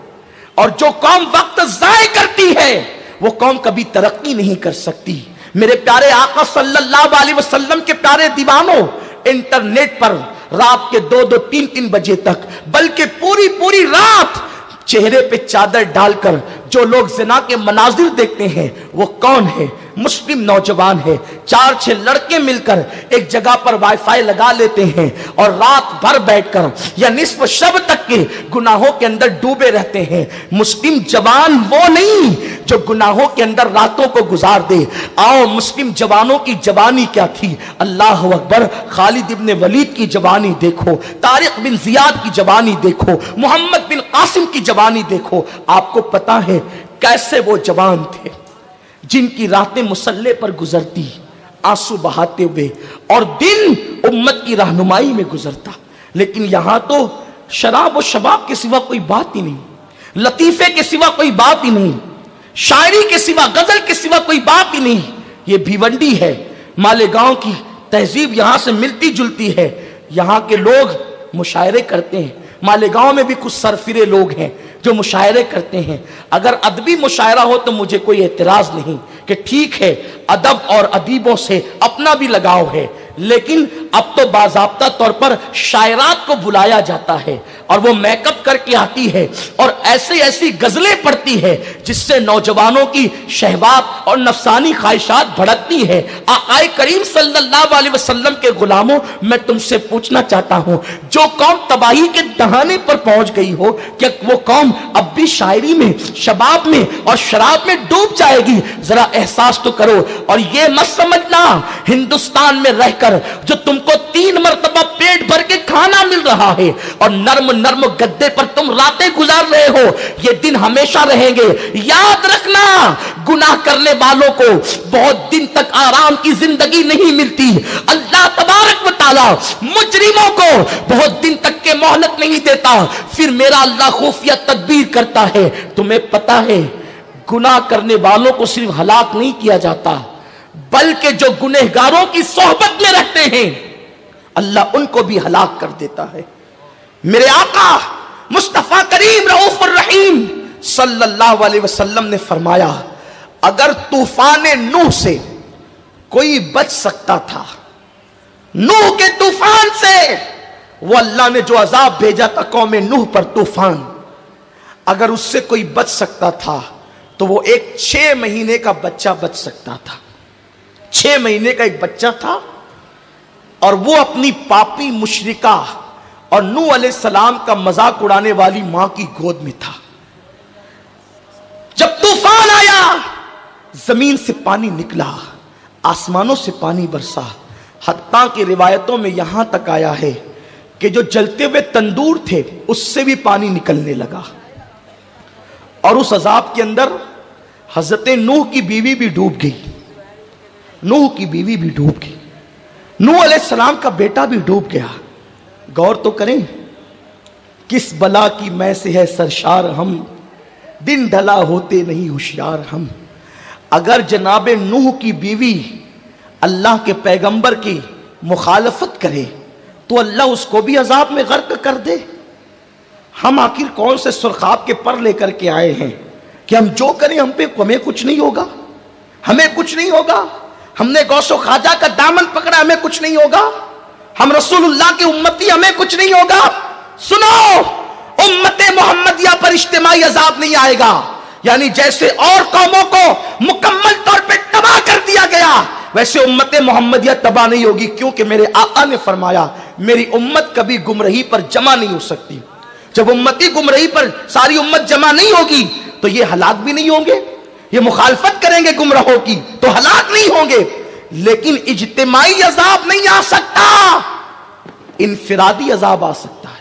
اور جو قوم وقت ضائع کرتی ہے وہ قوم کبھی ترقی نہیں کر سکتی. میرے پیارے آقا صلی اللہ علیہ وسلم کے پیارے دیوانوں، انٹرنیٹ پر رات کے 2-2 3-3 بجے تک، بلکہ پوری رات چہرے پہ چادر ڈال کر جو لوگ زنا کے مناظر دیکھتے ہیں وہ کون ہے؟ مسلم نوجوان ہے. 4-6 لڑکے مل کر ایک جگہ پر وائی فائی لگا لیتے ہیں اور رات بھر بیٹھ کر یا نصف شب تک کے گناہوں کے اندر ڈوبے رہتے ہیں. مسلم جوان وہ نہیں جو گناہوں کے اندر راتوں کو گزار دے. آؤ مسلم جوانوں کی جوانی کیا تھی، اللہ اکبر. خالد ابن ولید کی جوانی دیکھو، طارق بن زیاد کی جوانی دیکھو، محمد بن قاسم کی جوانی دیکھو. آپ کو پتا ہے کیسے وہ جوان تھے جن کی راتیں مسلح پر گزرتی آنسو بہاتے ہوئے اور دن امت کی رہنمائی میں گزرتا. لیکن یہاں تو شراب و شباب کے سوا کوئی بات ہی نہیں، لطیفے کے سوا کوئی بات ہی نہیں، شاعری کے سوا، غزل کے سوا کوئی بات ہی نہیں. یہ بھیونڈی ہے. مالیگاؤں کی تہذیب یہاں سے ملتی جلتی ہے. یہاں کے لوگ مشاعرے کرتے ہیں. مالیگاؤں میں بھی کچھ سرفرے لوگ ہیں جو مشاعرے کرتے ہیں. اگر ادبی مشاعرہ ہو تو مجھے کوئی اعتراض نہیں کہ ٹھیک ہے، ادب اور ادیبوں سے اپنا بھی لگاؤ ہے، لیکن اب تو باضابطہ طور پر شاعرات کو بلایا جاتا ہے اور وہ میک اپ کر کے آتی ہے اور ایسی غزلیں پڑھتی ہے جس سے نوجوانوں کی شہوات اور نفسانی خواہشات بھڑکتی ہے۔ آقا کریم صلی اللہ علیہ وسلم کے غلاموں، میں تم سے پوچھنا چاہتا ہوں، جو قوم تباہی کے دہانے پر پہنچ گئی ہو، کہ وہ قوم اب بھی شاعری میں، شباب میں اور شراب میں ڈوب جائے گی؟ ذرا احساس تو کرو۔ اور یہ مت سمجھنا ہندوستان میں رہ کر جو تم کو 3 مرتبہ پیٹ بھر کے کھانا مل رہا ہے اور نرم گدے پر تم راتیں گزار رہے ہو، یہ دن ہمیشہ رہیں گے۔ یاد رکھنا، گناہ کرنے والوں کو بہت دن تک آرام کی زندگی نہیں ملتی۔ اللہ تبارک و تعالی مجرموں کو بہت دن تک کے مہلت نہیں دیتا، پھر میرا اللہ خفیہ تدبیر کرتا ہے۔ تمہیں پتا ہے گناہ کرنے والوں کو صرف ہلاک نہیں کیا جاتا، بلکہ جو گنہگاروں کی صحبت میں رہتے ہیں اللہ ان کو بھی ہلاک کر دیتا ہے۔ میرے آقا مصطفیٰ کریم رؤوف الرحیم صلی اللہ علیہ وسلم نے فرمایا، اگر طوفان نوح سے کوئی بچ سکتا تھا، نوح کے طوفان سے، وہ اللہ نے جو عذاب بھیجا تھا قوم نوح پر طوفان، اگر اس سے کوئی بچ سکتا تھا تو وہ ایک 6 مہینے کا بچہ بچ سکتا تھا۔ 6 مہینے کا ایک بچہ تھا اور وہ اپنی پاپی مشرکہ اور نوح علیہ السلام کا مذاق اڑانے والی ماں کی گود میں تھا۔ جب طوفان آیا، زمین سے پانی نکلا، آسمانوں سے پانی برسا، حتیٰ کہ روایتوں میں یہاں تک آیا ہے کہ جو جلتے ہوئے تندور تھے اس سے بھی پانی نکلنے لگا، اور اس عذاب کے اندر حضرت نوح کی بیوی بھی ڈوب گئی، نوح کی بیوی بھی ڈوب گئی، نوح علیہ السلام کا بیٹا بھی ڈوب گیا۔ غور تو کریں، کس بلا کی میں سے ہے سرشار ہم، دن ڈھلا ہوتے نہیں ہوشیار ہم۔ اگر جناب نوح کی بیوی اللہ کے پیغمبر کی مخالفت کرے تو اللہ اس کو بھی عذاب میں غرق کر دے۔ ہم آخر کون سے سرخاب کے پر لے کر کے آئے ہیں کہ ہم جو کریں ہمیں کچھ نہیں ہوگا، ہمیں کچھ نہیں ہوگا؟ ہم نے غوث و خواجہ کا دامن پکڑا، ہمیں کچھ نہیں ہوگا؟ ہم رسول اللہ کی امتی، ہمیں کچھ نہیں ہوگا؟ سنو، امت محمدیہ پر اجتماعی عذاب نہیں آئے گا، یعنی جیسے اور قوموں کو مکمل طور پہ تباہ کر دیا گیا ویسے امت محمدیہ تباہ نہیں ہوگی، کیونکہ میرے آقا نے فرمایا میری امت کبھی گمراہی پر جمع نہیں ہو سکتی۔ جب امتی گمراہی پر ساری امت جمع نہیں ہوگی تو یہ ہلاک بھی نہیں ہوں گے، یہ مخالفت کریں گے گمراہوں کی تو ہلاک نہیں ہوں گے، لیکن اجتماعی عذاب نہیں آ سکتا، انفرادی عذاب آ سکتا ہے۔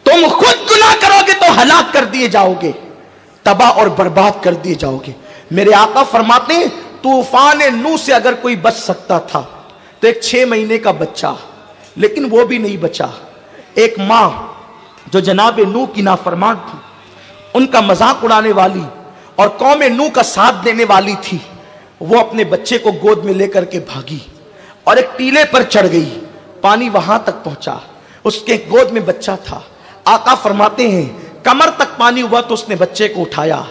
تم خود گناہ کرو گے تو ہلاک کر دیے جاؤ گے، تباہ اور برباد کر دیے جاؤ گے۔ میرے آقا فرماتے ہیں طوفان نوح سے اگر کوئی بچ سکتا تھا تو ایک 6 مہینے کا بچہ، لیکن وہ بھی نہیں بچا۔ ایک ماں جو جناب نوح کی نافرمان تھی، ان کا مذاق اڑانے والی اور قوم نوح کا ساتھ دینے والی تھی، وہ اپنے بچے کو گود میں لے کر کے بھاگی اور ایک ٹیلے پر چڑھ گئی، پانی وہاں تک پہنچا، اس کے گود میں بچہ تھا۔ آقا فرماتے ہیں کمر تک پانی ہوا تو اس نے بچے کو اٹھایا،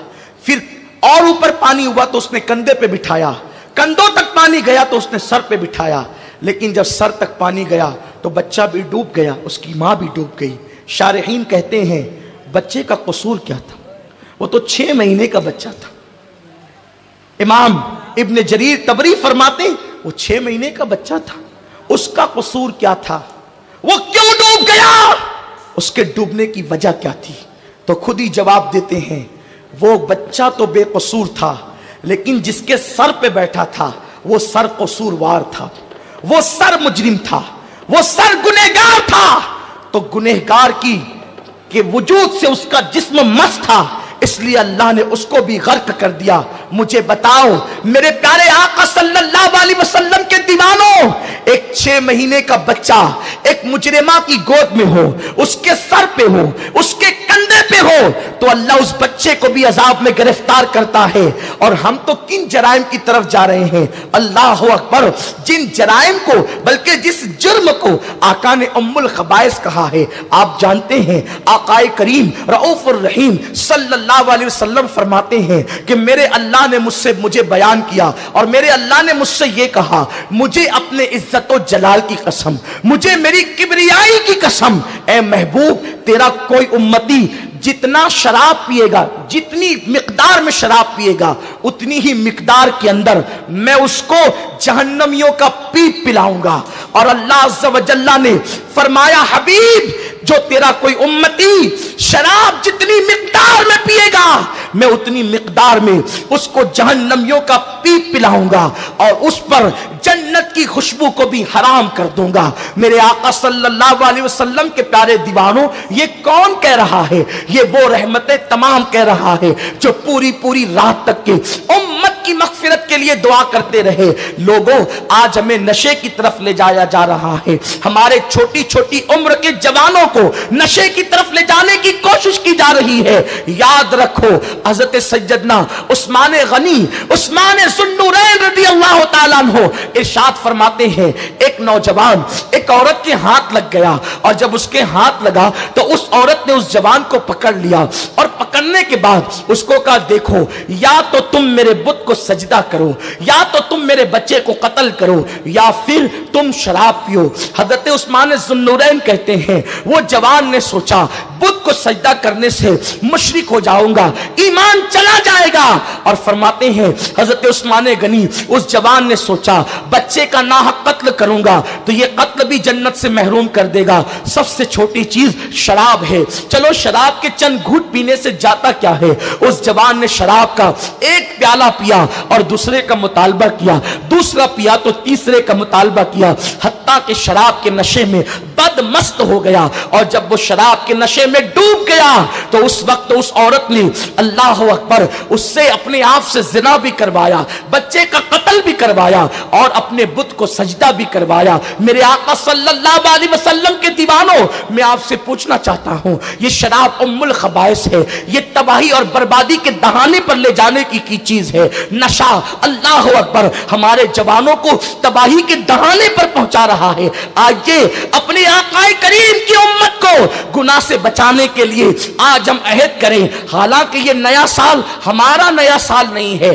پھر اور اوپر پانی ہوا تو اس نے کندھے پہ بٹھایا، کندھوں تک پانی گیا تو اس نے سر پہ بٹھایا، لیکن جب سر تک پانی گیا تو بچہ بھی ڈوب گیا، اس کی ماں بھی ڈوب گئی۔ شارحین کہتے ہیں بچے کا قصور کیا تھا؟ وہ تو 6 مہینے کا بچہ تھا۔ امام ابن جریر طبری فرماتے ہیں وہ 6 مہینے کا بچہ تھا، اس کا قصور کیا تھا؟ وہ کیوں ڈوب گیا؟ اس کے ڈوبنے کی وجہ کیا تھی؟ تو خود ہی جواب دیتے ہیں وہ بچہ تو بے قصور تھا، لیکن جس کے سر پہ بیٹھا تھا وہ سر قصوروار تھا، وہ سر مجرم تھا، وہ سر گنہگار تھا۔ تو گنہگار کے وجود سے اس کا جسم مس تھا، اس لیے اللہ نے اس کو بھی غرق کر دیا۔ مجھے بتاؤ میرے پیارے آقا صلی اللہ علیہ وسلم کے دیوانوں، ایک 6 مہینے کا بچہ ایک مجرمہ کی گود میں ہو، اس کے سر پہ ہو، اس کے کندھے پہ ہو، تو اللہ اس بچے بچے کو بھی عذاب میں گرفتار کرتا ہے، اور ہم تو کن جرائم کی طرف جا رہے ہیں؟ اللہ اکبر، جن جرائم کو، بلکہ جس جرم کو آقا نے ام الخبائث کہا ہے، آپ جانتے ہیں آقا کریم رؤوف الرحیم صلی اللہ علیہ وسلم فرماتے ہیں کہ میرے اللہ نے مجھے بیان کیا، اور میرے اللہ نے مجھ سے یہ کہا، مجھے اپنے عزت و جلال کی قسم، مجھے میری کبریائی کی قسم، اے محبوب تیرا کوئی امتی جتنا شراب پیے گا، جتنی مقدار میں شراب پیے گا، اتنی ہی مقدار کے اندر میں اس کو جہنمیوں کا پیپ پلاؤں گا۔ اور اللہ عز و جل نے فرمایا حبیب جو تیرا کوئی امتی شراب جتنی مقدار میں پیے گا، میں اتنی مقدار میں اس کو جہنمیوں کا پیپ پلاؤں گا، اور اس پر جنت کی خوشبو کو بھی حرام کر دوں گا۔ میرے آقا صلی اللہ علیہ وسلم کے پیارے دیوانوں، یہ کون کہہ رہا ہے؟ یہ وہ رحمتیں تمام کہہ رہا ہے جو پوری رات تک کے امت کی مغفرت کے لیے دعا کرتے رہے۔ لوگوں، آج ہمیں نشے کی طرف لے جایا جا رہا ہے، ہمارے چھوٹی چھوٹی عمر کے جوانوں کو نشے کی طرف لے جانے کی کوشش کی جا رہی ہے۔ یاد رکھو حضرت سیدنا عثمان غنی، عثمان ذو النورین رضی اللہ تعالیٰ عنہ ارشاد فرماتے ہیں، ایک نوجوان ایک عورت کے ہاتھ لگ گیا، اور جب اس کے ہاتھ لگا تو اس عورت نے اس جوان کو پکڑ لیا، اور پکڑنے کے بعد اس کو کہا دیکھو یا تو تم میرے بت کو سجدہ کرو، یا تو تم میرے بچے کو قتل کرو، یا پھر تم شراب پیو۔ حضرت عثمان ذو النورین کہتے ہیں وہ جوان نے سوچا بت کو سجدہ کرنے سے مشرک ہو جاؤں گا، ایمان چلا جائے گا، اور فرماتے ہیں حضرت عثمان غنی اس جوان نے سوچا بچے کا ناحق قتل کروں گا تو یہ قتل بھی جنت سے محروم کر دے گا، سب سے چھوٹی چیز شراب ہے، چلو شراب کے چند گھوٹ پینے سے جاتا کیا ہے۔ اس جوان نے شراب کا ایک پیالہ پیا اور دوسرے کا مطالبہ کیا، دوسرا پیا تو تیسرے کا مطالبہ کیا، حتیٰ کہ شراب کے نشے میں بد مست ہو گیا، اور جب وہ شراب کے نشے میں ڈوب گیا تو اس وقت اس عورت نے اللہ اکبر اس سے اپنے آپ سے زنا بھی کروایا، بچے کا قتل بھی کروایا، اور اپنے بت کو سجدہ بھی کروایا۔ میرے آقا صلی اللہ علیہ وسلم کے دیوانوں، میں آپ سے پوچھنا چاہتا ہوں، یہ شراب ام الخبائث ہے، یہ تباہی اور بربادی کے دہانے پر لے جانے کی چیز ہے۔ نشہ اللہ اکبر ہمارے جوانوں کو تباہی کے دہانے پر پہنچا رہا ہے۔ آئیے اپنے آقا کریم کی امت کو گناہ سے بچانے کے لیے آج ہم عہد کریں، حالانکہ یہ نیا سال ہمارا نیا سال نہیں ہے،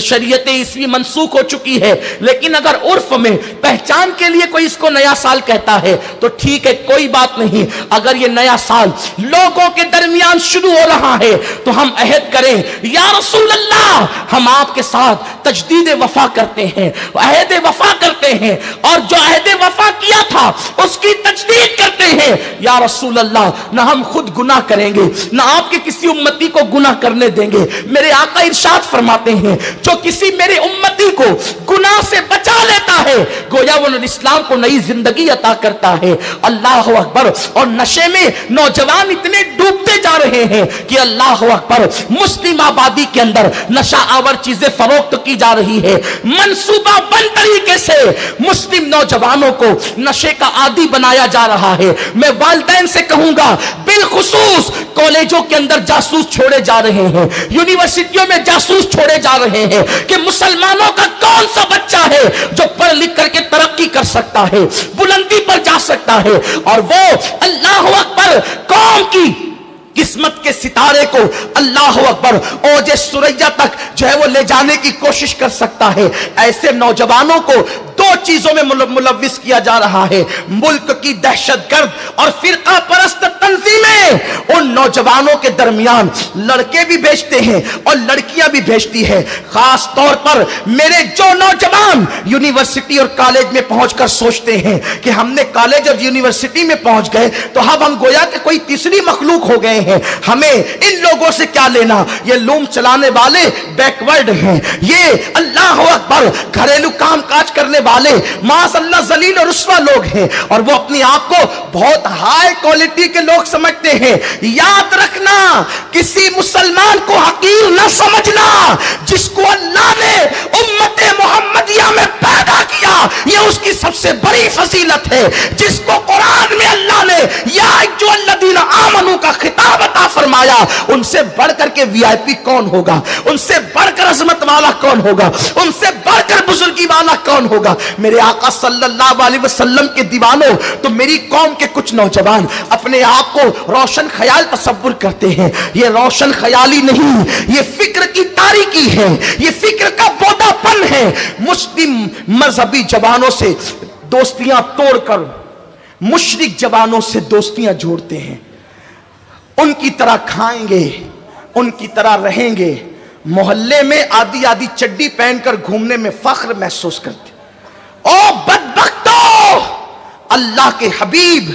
شریعت عیسوی منسوخ ہو چکی ہے، لیکن اگر عرف میں پہچان کے لیے کوئی اس کو نیا سال کہتا ہے تو ٹھیک ہے، کوئی بات نہیں۔ اگر یہ نیا سال لوگوں کے درمیان شروع ہو رہا ہے تو ہم عہد کریں یا رسول اللہ ہم آپ کے ساتھ تجدید وفا کرتے ہیں، عہد وفا کرتے ہیں، اور جو عہد وفا کیا تھا اس کی تجدید کرتے ہیں۔ یا رسول اللہ نہ ہم خود گناہ کریں گے، نہ آپ کے کسی امتی کو گناہ کرنے دیں گے۔ میرے آقا ارشاد فرماتے ہیں جو کسی میرے امتی کو گناہ سے بچا لیتا ہے گویا وہ اسلام کو نئی زندگی عطا کرتا ہے۔ اللہ اکبر۔ اور نشے میں نوجوان اتنے ڈوبتے جا رہے ہیں کہ اللہ اکبر مسلم آبادی کے اندر نشہ آور چیزیں فروخت کی جا رہی ہے، منصوبہ بند طریقے سے مسلم نوجوانوں کو نشے کا عادی بنایا جا رہا ہے۔ میں والدین سے کہوں گا بالخصوص کالجوں کے اندر جاسوس چھوڑے جا رہے ہیں، یونیورسٹیوں میں جاسوس چھوڑے جا رہے ہیں کہ مسلمانوں کا کون سا بچہ ہے جو پڑھ لکھ کر کے ترقی کر سکتا ہے، بلندی پر جا سکتا ہے، اور وہ اللہ اکبر قوم کی قسمت کے ستارے کو اللہ اکبر اوج سریا تک جو ہے وہ لے جانے کی کوشش کر سکتا ہے۔ ایسے نوجوانوں کو دو چیزوں میں ملوث کیا جا رہا ہے، ملک کی دہشت گرد اور فرقہ پرست تنظیمیں ان نوجوانوں کے درمیان لڑکے بھی بھیجتے ہیں اور لڑکیاں بھی بھیجتی ہیں۔ خاص طور پر میرے جو نوجوان یونیورسٹی اور کالج میں پہنچ کر سوچتے ہیں کہ ہم نے کالج اور یونیورسٹی میں پہنچ گئے تو اب ہم گویا کہ کوئی تیسری مخلوق ہو گئے ہیں، ہمیں ان لوگوں سے کیا لینا، یہ لوم چلانے والے بیکورڈ ہیں، یہ اللہ اکبر گھریلو کام کاج کرنے والے معاذ اللہ ذلیل اور رسوا لوگ ہیں، اور وہ اپنی آپ کو بہت ہائی کوالٹی کے لوگ سمجھتے ہیں۔ یاد رکھنا کسی مسلمان کو حقیر نہ سمجھنا، جس کو اللہ نے امت محمدیہ میں پیدا کیا یہ اس کی سب سے بڑی فضیلت ہے، جس کو قرآن میں اللہ نے یا ایھا الذین آمنوا کا خطاب عطا فرمایا۔ ان سے بڑھ کر کے وی آئی پی کون ہوگا؟ ان سے بڑھ کر عظمت والا کون ہوگا؟ ان سے بڑھ کر بزرگی والا کون ہوگا؟ میرے آقا صلی اللہ علیہ وسلم کے دیوانوں، تو میری قوم کے کچھ نوجوان اپنے آپ کو روشن خیال تصور کرتے ہیں۔ یہ روشن خیالی نہیں، یہ فکر کی تاریکی ہے، یہ فکر کا بودا پن ہے۔ مسلم مذہبی جوانوں سے دوستیاں توڑ کر مشرک جوانوں سے دوستیاں جوڑتے ہیں، ان کی طرح کھائیں گے، ان کی طرح رہیں گے، محلے میں آدھی آدھی چڈی پہن کر گھومنے میں فخر محسوس کرتے۔ او بدبختو، اللہ کے حبیب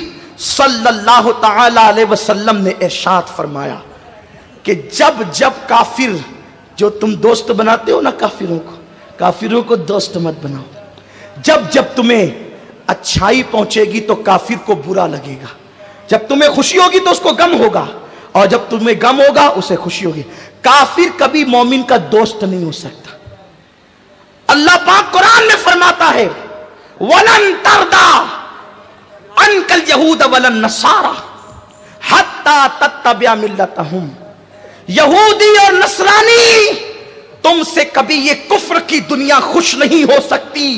صلی اللہ تعالی علیہ وسلم نے ارشاد فرمایا کہ جب جب کافر، جو تم دوست بناتے ہو نا کافروں کو دوست مت بناؤ۔ جب جب تمہیں اچھائی پہنچے گی تو کافر کو برا لگے گا، جب تمہیں خوشی ہوگی تو اس کو غم ہوگا، اور جب تمہیں غم ہوگا اسے خوشی ہوگی۔ کافر کبھی مومن کا دوست نہیں ہو سکتا۔ اللہ پاک قرآن میں فرماتا ہے وَلَن تَرْضَىٰ عَنْكَ الْيَهُودَ وَلَا النَّصَارَىٰ حَتَّىٰ تَتَّبِعَ مِلَّتَهُمْ۔ یہودی اور نصرانی تم سے کبھی یہ کفر کی دنیا خوش نہیں ہو سکتی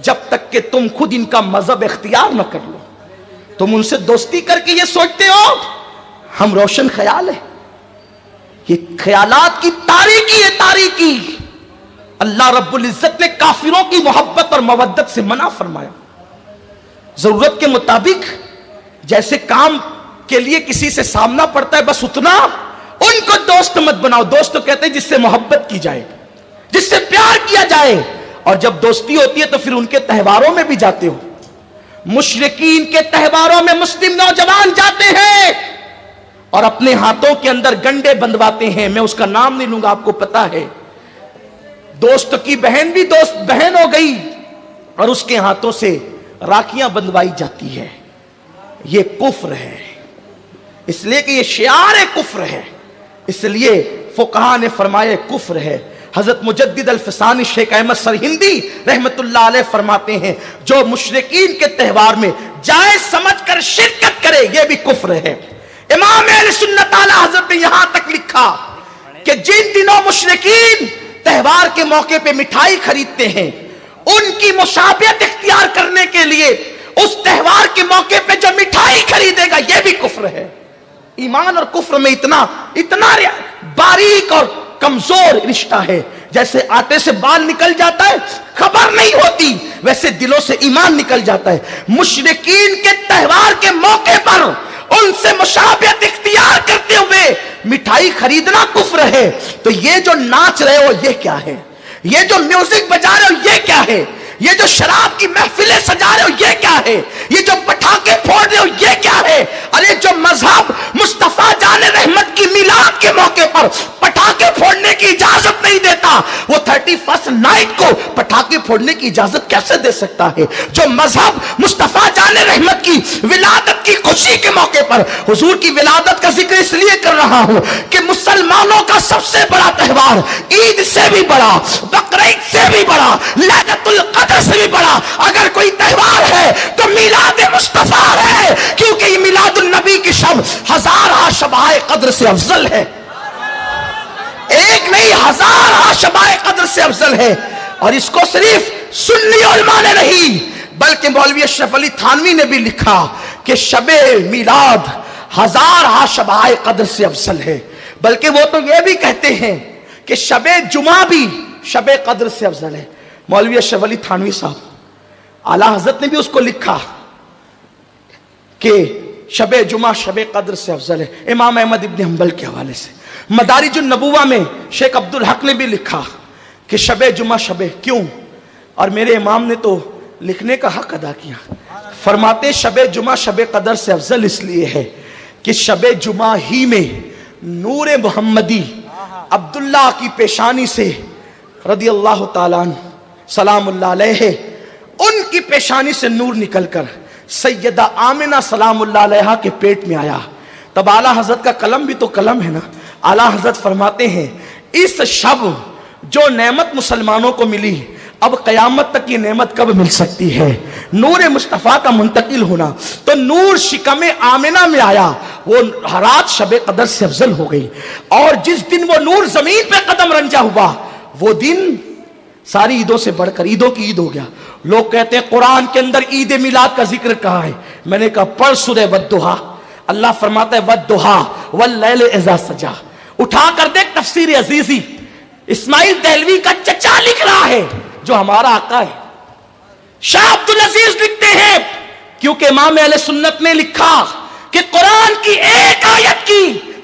جب تک کہ تم خود ان کا مذہب اختیار نہ کر لو۔ تم ان سے دوستی کر کے یہ سوچتے ہو ہم روشن خیال ہیں، یہ خیالات کی تاریکی ہے، تاریکی۔ اللہ رب العزت نے کافروں کی محبت اور مودت سے منع فرمایا۔ ضرورت کے مطابق جیسے کام کے لیے کسی سے سامنا پڑتا ہے بس اتنا، ان کو دوست مت بناؤ۔ دوست تو کہتے ہیں جس سے محبت کی جائے، جس سے پیار کیا جائے، اور جب دوستی ہوتی ہے تو پھر ان کے تہواروں میں بھی جاتے ہو۔ مشرکین کے تہواروں میں مسلم نوجوان جاتے ہیں اور اپنے ہاتھوں کے اندر گنڈے بندواتے ہیں، میں اس کا نام نہیں لوں گا، آپ کو پتا ہے۔ دوست کی بہن بھی دوست بہن ہو گئی اور اس کے ہاتھوں سے راکیاں بندوائی جاتی ہے۔ یہ کفر ہے، اس لیے کہ یہ شعار کفر ہے، اس لیے فقہا نے فرمایا کفر ہے۔ حضرت مجدد الفسانی شیخ احمد سرہندی رحمت اللہ علیہ فرماتے ہیں جو مشرکین کے تہوار میں جائز سمجھ کر شرکت کرے یہ بھی کفر ہے۔ امام اہل سنت اعلی حضرت نے یہاں تک لکھا کہ جن دنوں مشرکین تہوار کے موقع پہ مٹھائی خریدتے ہیں، ان کی مشابہت اختیار کرنے کے لیے اس تہوار کے موقع پہ جو مٹھائی خریدے گا یہ بھی کفر ہے۔ ایمان اور کفر میں اتنا باریک اور کمزور رشتہ ہے، جیسے آٹے سے بال نکل جاتا ہے خبر نہیں ہوتی، ویسے دلوں سے ایمان نکل جاتا ہے۔ مشرکین کے تہوار کے موقع پر ان سے مشابہت اختیار کرتے ہوئے مٹھائی خریدنا کفر ہے، تو یہ جو ناچ رہے ہو یہ کیا ہے؟ یہ جو میوزک بجا رہے ہو یہ کیا ہے؟ یہ جو شراب کی محفلیں سجا رہے ہو یہ کیا ہے؟ یہ جو پٹاخے پھوڑ رہے ہو یہ کیا ہے؟ ارے جو مذہب مصطفیٰ جان رحمت کی میلاد کے موقع پر پٹاخے پھوڑنے کی اجازت نہیں دیتا، وہ 31 نائٹ کو پٹاخے پھوڑنے کی اجازت کیسے دے سکتا ہے؟ جو مذہب مصطفیٰ جان رحمت کی ولادت کی خوشی کے موقع پر، حضور کی ولادت کا ذکر اس لیے کر رہا ہوں کہ مسلمانوں کا سب سے بڑا تہوار، عید سے بھی بڑا، بقرعید سے بھی بڑا، لیلۃ القدر سے بھی بڑا اگر کوئی تہوار ہے تو میلاد مصطفیٰ ہے، کیونکہ یہ میلاد النبی کی شب 1000 شبائے قدر سے افضل ہے، ایک نہیں 1000 شبائے قدر سے افضل ہے۔ اور اس کو صرف سنی علماء نے نہیں بلکہ مولوی اشرف علی تھانوی نے بھی لکھا کہ شب میلاد 1000 شبائے قدر سے افضل ہے، بلکہ وہ تو یہ بھی کہتے ہیں کہ شب جمعہ بھی شب قدر سے افضل ہے۔ مولوی اشرف علی تھانوی صاحب اعلیٰ حضرت نے بھی اس کو لکھا کہ شب جمعہ شب قدر سے افضل ہے، امام احمد ابن حنبل کے حوالے سے۔ مدارج النبوہ میں شیخ عبدالحق نے بھی لکھا کہ شب جمعہ کیوں؟ اور میرے امام نے تو لکھنے کا حق ادا کیا، فرماتے شب جمعہ شب قدر سے افضل اس لیے ہے کہ شب جمعہ ہی میں نور محمدی عبداللہ کی پیشانی سے رضی اللہ تعالیٰ عنہ سلام اللہ علیہ، ان کی پیشانی سے نور نکل کر سیدہ آمنہ سلام اللہ علیہ کے پیٹ میں آیا۔ تب اعلیٰ حضرت کا قلم بھی تو قلم ہے نا، اعلیٰ حضرت فرماتے ہیں اس شب جو نعمت مسلمانوں کو ملی اب قیامت تک یہ نعمت کب مل سکتی ہے؟ نور مصطفیٰ کا منتقل ہونا. تو نور شکم آمنہ میں آیا, وہ رات شب قدر سے افضل ہو گئی. اور جس دن وہ نور زمین پہ قدم رنجا ہوا, وہ دن ساری عیدوں سے بڑھ کر عیدوں کی عید ہو گیا. لوگ کہتے ہیں قرآن کے اندر عید میلاد کا ذکر کہا ہے. میں نے کہا پڑھ سورہ والضحیٰ. اللہ فرماتا ہے والضحیٰ واللیل اذا سجا. اٹھا کر دیکھ تفسیر عزیزی, اسماعیل دہلوی کا چچا لکھ رہا ہے جو ہمارا آقا ہے. شاہ عبد العزیز لکھتے ہیں کیونکہ امام اہل سنت نے لکھا کہ قرآن کی ایک آیت کی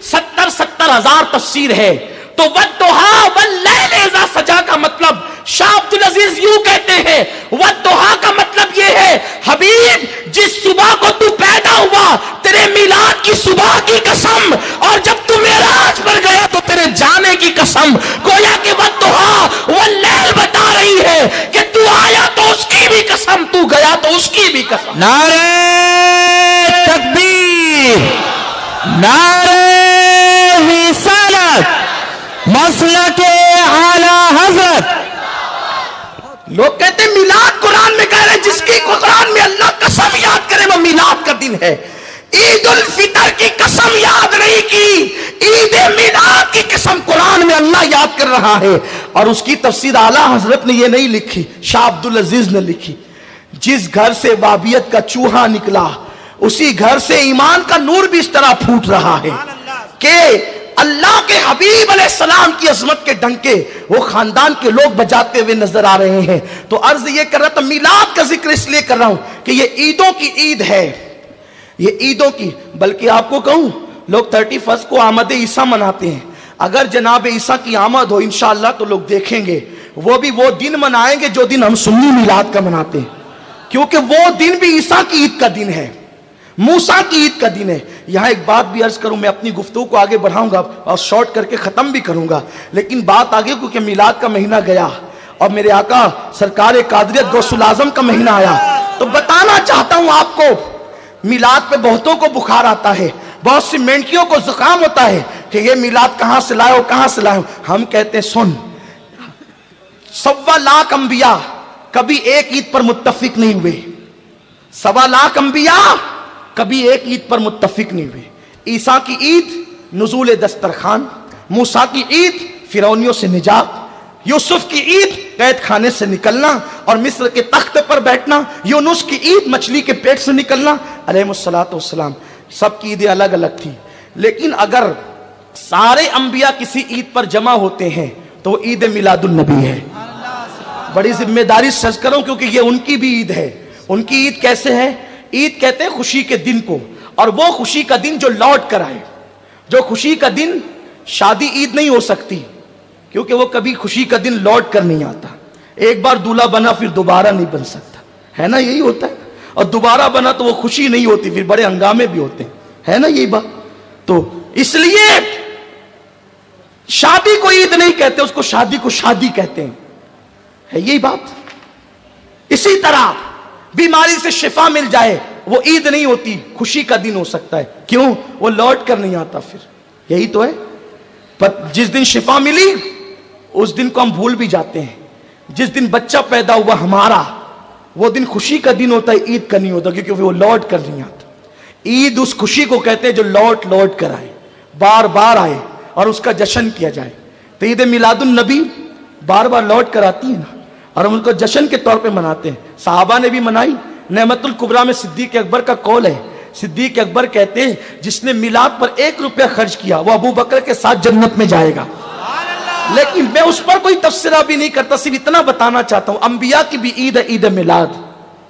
70,000 تفسیر ہے. تو والضحیٰ واللیل اذا سجا کا مطلب شاہ عبد العزیز یوں کہتے ہیں, والضحیٰ کا مطلب یہ ہے حبیب جس صبح کو تو پیدا ہوا تیرے میلاد کی صبح کی قسم, اور جب تو معراج پر گیا تو تیرے جانے کی قسم. گویا کہ والضحیٰ واللیل بتا رہی ہے کہ تو آیا تو اس کی بھی قسم, تو گیا تو اس کی بھی قسم. نعرہ تکبیر, نعرہ رسالت, مسلک اعلی حضرت. لوگ کہتے ہیں میلاد قرآن میں کہہ رہے جس کی قرآن میں اللہ قسم یاد کرے وہ میلاد کا دن ہے. عید الفطر کی قسم یاد نہیں کی, عید میلاد کی قسم قرآن میں اللہ یاد کر رہا ہے. اور اس کی تفسیر اعلیٰ حضرت نے یہ نہیں لکھی, شاہ عبد العزیز نے لکھی. جس گھر سے وابیت کا چوہا نکلا اسی گھر سے ایمان کا نور بھی اس طرح پھوٹ رہا ہے کہ اللہ کے حبیب علیہ السلام کی عظمت کے ڈنکے وہ خاندان کے لوگ بجاتے ہوئے نظر آ رہے ہیں. تو عرض یہ کر رہا تھا, میلاد کا ذکر اس لیے کر رہا ہوں کہ یہ عیدوں کی عید ہے, یہ عیدوں کی. بلکہ آپ کو کہوں لوگ 31 کو آمد عیسیٰ مناتے ہیں. اگر جناب عیسیٰ کی آمد ہو انشاءاللہ تو لوگ دیکھیں گے وہ بھی وہ دن منائیں گے جو دن ہم سنی میلاد کا مناتے ہیں, کیونکہ وہ دن بھی عیسیٰ کی عید کا دن ہے, موسیٰ کی عید کا دن ہے. یہاں ایک بات بھی عرض کروں, میں اپنی گفتگو کو آگے بڑھاؤں گا اور شارٹ کر کے ختم بھی کروں گا, لیکن بات آگے کیونکہ میلاد کا مہینہ گیا اور میرے آقا سرکار قادریت غوث العظم کا مہینہ آیا, تو بتانا چاہتا ہوں آپ کو میلاد پہ بہتوں کو بخار آتا ہے, بہت سی مینکیوں کو زکام ہوتا ہے کہ یہ میلاد کہاں سے لائے ہو, کہاں سے لائے ہو. ہم کہتے ہیں سن, 1.25 لاکھ انبیاء کبھی ایک عید پر متفق نہیں ہوئے, 1.25 لاکھ انبیاء کبھی ایک عید پر متفق نہیں ہوئے. عیسیٰ کی عید نزول دسترخوان, موسیٰ کی عید فرعونیوں سے نجات, یوسف کی عید قید خانے سے نکلنا اور مصر کے تخت پر بیٹھنا, یونس کی عید مچھلی کے پیٹ سے نکلنا. علیہ الصلوۃ والسلام سب کی عیدیں الگ الگ تھی, لیکن اگر سارے انبیاء کسی عید پر جمع ہوتے ہیں تو وہ عید میلاد النبی ہے. بڑی ذمہ داری سے عرض کروں کیونکہ یہ ان کی بھی عید ہے. ان کی عید کیسے ہے؟ عید کہتے ہیں خوشی کے دن کو, اور وہ خوشی کا دن جو لوٹ کر آئے. جو خوشی کا دن, شادی عید نہیں ہو سکتی کیونکہ وہ کبھی خوشی کا دن لوٹ کر نہیں آتا. ایک بار دولہا بنا پھر دوبارہ نہیں بن سکتا, ہے نا, یہی ہوتا ہے. اور دوبارہ بنا تو وہ خوشی نہیں ہوتی, پھر بڑے ہنگامے بھی ہوتے ہیں, ہے نا یہی بات. تو اس لیے شادی کو عید نہیں کہتے, اس کو شادی کو شادی کہتے ہیں, ہے یہی بات. اسی طرح بیماری سے شفا مل جائے وہ عید نہیں ہوتی, خوشی کا دن ہو سکتا ہے. کیوں؟ وہ لوٹ کر نہیں آتا, پھر یہی تو ہے. پر جس دن شفا ملی اس دن کو ہم بھول بھی جاتے ہیں. جس دن بچہ پیدا ہوا ہمارا وہ دن خوشی کا دن ہوتا ہے, عید کا نہیں ہوتا, کیونکہ وہ لوٹ کر نہیں آتا. عید اس خوشی کو کہتے ہیں جو لوٹ لوٹ کر آئے, بار بار آئے اور اس کا جشن کیا جائے. تو عید میلاد النبی بار بار لوٹ کر آتی ہے نا, اور ہم ان کو جشن کے طور پہ مناتے ہیں. صحابہ نے بھی منائی. نعمت الکبریٰ میں صدیق اکبر کا قول ہے, صدیق اکبر کہتے ہیں جس نے میلاد پر 1 روپیہ خرچ کیا وہ ابو بکر کے ساتھ جنت میں جائے گا. لیکن میں اس پر کوئی تبصرہ بھی نہیں کرتا, صرف اتنا بتانا چاہتا ہوں انبیاء کی بھی عید ہے, عید میلاد.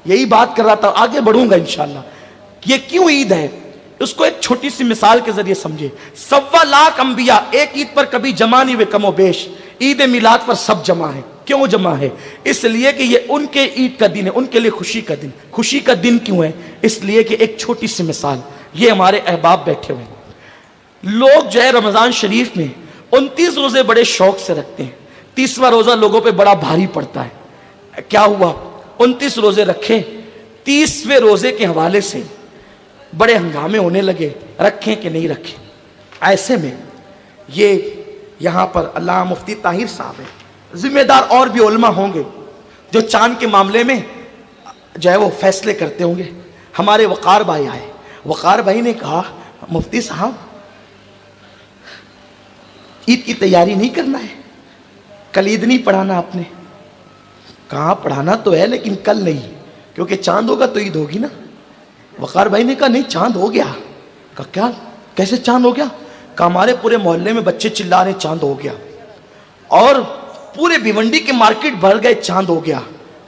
یہی بات کر رہا تھا, آگے بڑھوں گا انشاءاللہ. یہ کیوں عید ہے اس کو ایک چھوٹی سی مثال کے ذریعے سمجھے. 1.25 لاکھ انبیاء ایک عید پر کبھی جمع نہیں ہوئے کم و بیش, عید میلاد پر سب جمع ہے. کیوں جمع ہے؟ اس لیے کہ یہ ان کے عید کا دن ہے, ان کے لیے خوشی کا دن. خوشی کا دن کیوں ہے؟ اس لیے کہ ایک چھوٹی سی مثال, یہ ہمارے احباب بیٹھے ہوئے لوگ جو ہے رمضان شریف میں 29 روزے بڑے شوق سے رکھتے ہیں. 30واں روزہ لوگوں پہ بڑا بھاری پڑتا ہے. کیا ہوا؟ 29 روزے رکھے, 30ویں روزے کے حوالے سے بڑے ہنگامے ہونے لگے, رکھیں کہ نہیں رکھیں. ایسے میں یہ یہاں پر علامہ مفتی طاہر صاحب ہیں, ذمہ دار اور بھی علماء ہوں گے, جو چاند کے معاملے میں جو ہے وہ فیصلے کرتے ہوں گے. ہمارے وقار بھائی آئے. وقار بھائی نے کہا مفتی صاحب عید کی تیاری نہیں کرنا ہے؟ کل عید نہیں پڑھانا آپ نے؟ کہا پڑھانا تو ہے لیکن کل نہیں, کیونکہ چاند ہوگا تو عید ہوگی نا. وقار بھائی نے کہا نہیں چاند ہو گیا. کہا کیا, کیسے چاند ہو گیا؟ کہا ہمارے پورے محلے میں بچے چلا رہے چاند ہو گیا, اور پورے بھیونڈی کے مارکیٹ بھر گئے چاند ہو گیا,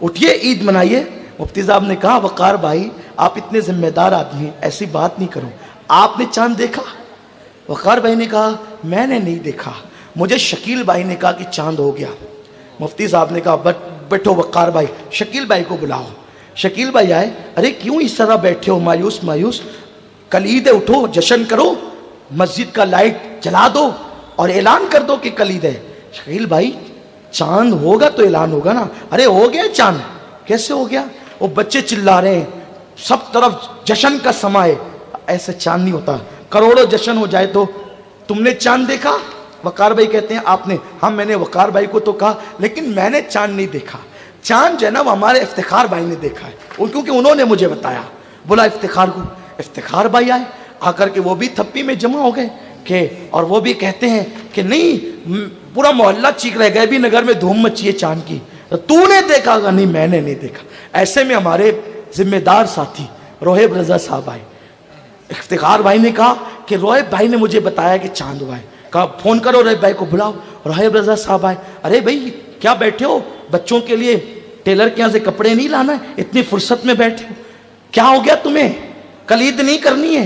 اٹھیے عید منائیے. مفتی صاحب نے کہا وقار بھائی آپ اتنے ذمہ دار آدمی ہیں, ایسی بات نہیں کرو, آپ نے چاند دیکھا؟ وقار بھائی نے کہا میں نے نہیں دیکھا, مجھے شکیل بھائی نے کہا کہ چاند ہو گیا. مفتی صاحب نے کہا بیٹھو وقار بھائی, شکیل بھائی کو بلاؤ. شکیل بھائی آئے. ارے کیوں اس طرح بیٹھے ہو مایوس مایوس, کل عید ہے, اٹھو جشن کرو, مسجد کا لائٹ جلا دو اور اعلان کر دو کہ کل عید ہے. شکیل بھائی چاند ہوگا تو اعلان ہوگا نا. ارے ہو گیا چاند. کیسے ہو گیا؟ وہ بچے چلا رہے ہیں, سب طرف جشن کا سما ہے. ایسے چاند نہیں ہوتا, کروڑوں جشن ہو جائے تو. تم نے چاند دیکھا؟ وقار بھائی کہتے ہیں آپ نے؟ ہاں میں نے وقار بھائی کو تو کہا لیکن میں نے چاند نہیں دیکھا. چاند جو ہے نا وہ ہمارے افتخار بھائی نے دیکھا ہے, کیونکہ انہوں نے مجھے بتایا. بولا افتخار کو. افتخار بھائی آئے, آ کر کے وہ بھی تھپی میں جمع ہو گئے کہ, اور وہ بھی کہتے ہیں کہ نہیں پورا محلہ چیخ رہ گئے بھی نگر میں دھوم مچی ہے چاند کی. تو نے دیکھا گا؟ نہیں میں نے نہیں دیکھا. ایسے میں ہمارے ذمہ دار ساتھی روہب رضا صاحب آئے. افتخار بھائی نے کہا کہ روہب بھائی نے مجھے بتایا کہ چاند ہوا ہے. کہا فون کرو روہب بھائی کو بلاؤ. روہب رضا صاحب آئے. ارے بھائی کیا بیٹھے ہو, بچوں کے لیے ٹیلر کے یہاں سے کپڑے نہیں لانا ہے, اتنی فرصت میں بیٹھے ہو, کیا ہو گیا تمہیں؟ کل عید نہیں کرنی ہے؟